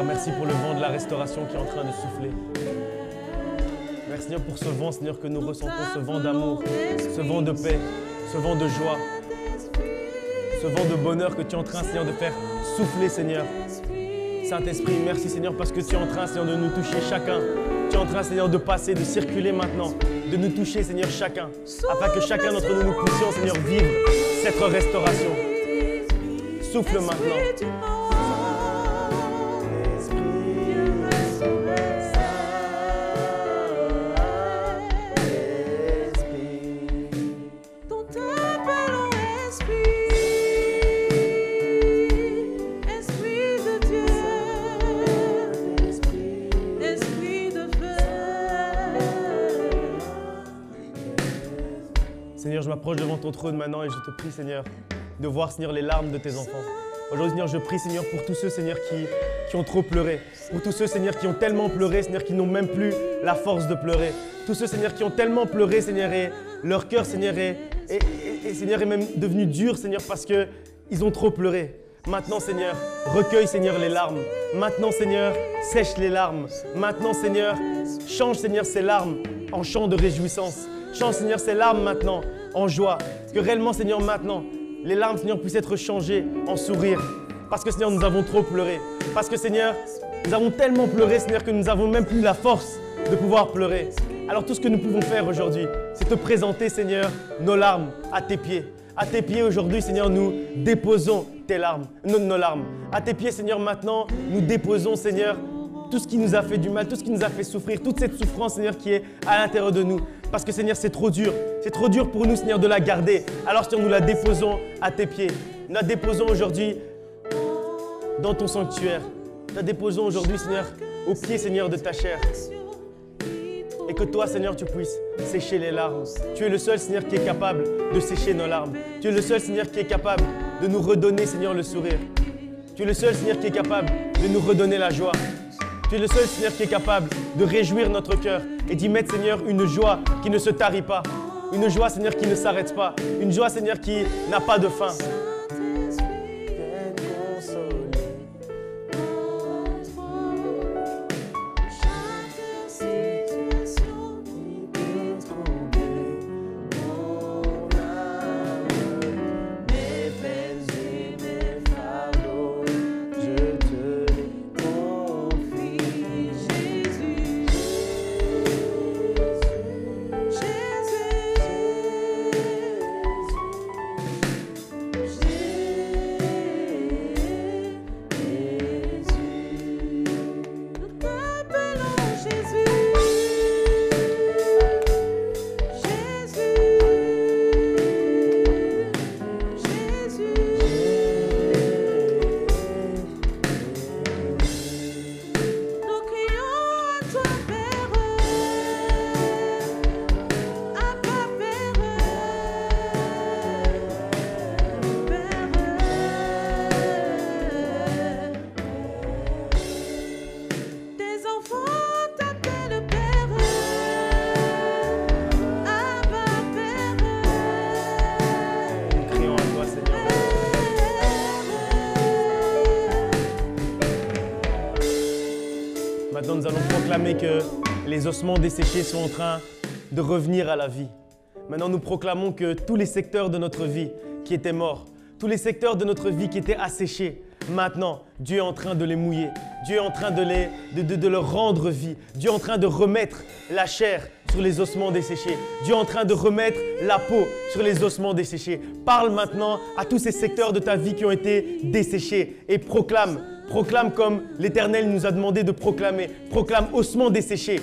Merci pour le vent de la restauration qui est en train de souffler. Merci, Seigneur, pour ce vent, Seigneur, que nous ressentons, ce vent d'amour, ce vent de paix, ce vent de joie, ce vent de bonheur que tu es en train, Seigneur, de faire souffler, Seigneur. Saint-Esprit, merci, Seigneur, parce que tu es en train, Seigneur, de nous toucher chacun. Tu es en train, Seigneur, de passer, de circuler maintenant, de nous toucher, Seigneur, chacun, afin que chacun d'entre nous, nous puissions, Seigneur, vivre cette restauration. Souffle maintenant. Seigneur, je m'approche devant ton trône maintenant et je te prie, Seigneur, de voir, Seigneur, les larmes de tes enfants. Aujourd'hui, Seigneur, je prie, Seigneur, pour tous ceux, Seigneur, qui ont trop pleuré. Pour tous ceux, Seigneur, qui ont tellement pleuré, Seigneur, qui n'ont même plus la force de pleurer. Tous ceux, Seigneur, qui ont tellement pleuré, Seigneur, et leur cœur, Seigneur, Seigneur, est même devenu dur, Seigneur, parce qu'ils ont trop pleuré. Maintenant, Seigneur, recueille, Seigneur, les larmes. Maintenant, Seigneur, sèche les larmes. Maintenant, Seigneur, change, Seigneur, ces larmes en chant de réjouissance. Change, Seigneur, ces larmes maintenant en joie. Que réellement, Seigneur, maintenant, les larmes, Seigneur, puissent être changées en sourire. Parce que, Seigneur, nous avons trop pleuré. Parce que, Seigneur, nous avons tellement pleuré, Seigneur, que nous n'avons même plus la force de pouvoir pleurer. Alors, tout ce que nous pouvons faire aujourd'hui, c'est te présenter, Seigneur, nos larmes à tes pieds. À tes pieds, aujourd'hui, Seigneur, nous déposons nos larmes. À tes pieds, Seigneur, maintenant, nous déposons, Seigneur, tout ce qui nous a fait du mal, tout ce qui nous a fait souffrir, toute cette souffrance, Seigneur, qui est à l'intérieur de nous. Parce que, Seigneur, c'est trop dur. C'est trop dur pour nous, Seigneur, de la garder. Alors, Seigneur, nous la déposons à tes pieds. Nous la déposons aujourd'hui dans ton sanctuaire. Nous la déposons aujourd'hui, Seigneur, aux pieds, Seigneur, de ta chair. Et que toi, Seigneur, tu puisses sécher les larmes. Tu es le seul, Seigneur, qui est capable de sécher nos larmes. Tu es le seul, Seigneur, qui est capable de nous redonner, Seigneur, le sourire. Tu es le seul, Seigneur, qui est capable de nous redonner la joie. Tu es le seul, Seigneur, qui est capable de réjouir notre cœur et d'y mettre, Seigneur, une joie qui ne se tarit pas. Une joie, Seigneur, qui ne s'arrête pas. Une joie, Seigneur, qui n'a pas de fin. Maintenant, nous allons proclamer que les ossements desséchés sont en train de revenir à la vie. Maintenant, nous proclamons que tous les secteurs de notre vie qui étaient morts, tous les secteurs de notre vie qui étaient asséchés, maintenant, Dieu est en train de les mouiller. Dieu est en train de leur rendre vie. Dieu est en train de remettre la chair sur les ossements desséchés. Dieu est en train de remettre la peau sur les ossements desséchés. Parle maintenant à tous ces secteurs de ta vie qui ont été desséchés et proclame comme l'Éternel nous a demandé de proclamer. Proclame ossements desséchés,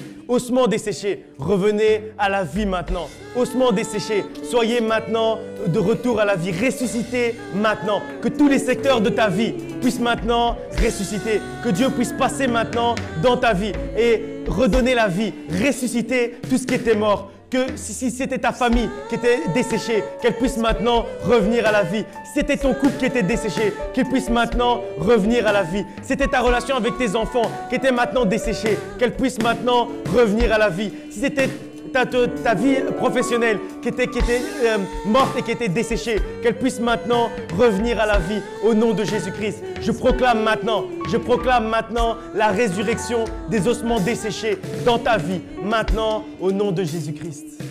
revenez à la vie maintenant. Ossements desséchés, soyez maintenant de retour à la vie. Ressuscitez maintenant. Que tous les secteurs de ta vie puissent maintenant ressusciter. Que Dieu puisse passer maintenant dans ta vie et redonner la vie. Ressusciter tout ce qui était mort. Que si c'était ta famille qui était desséchée, qu'elle puisse maintenant revenir à la vie. Si c'était ton couple qui était desséché, qu'il puisse maintenant revenir à la vie. Si c'était ta relation avec tes enfants qui était maintenant desséchée, qu'elle puisse maintenant revenir à la vie. Si c'était ta vie professionnelle qui était morte et qui était desséchée, qu'elle puisse maintenant revenir à la vie au nom de Jésus-Christ. Je proclame maintenant la résurrection des ossements desséchés dans ta vie, maintenant au nom de Jésus-Christ.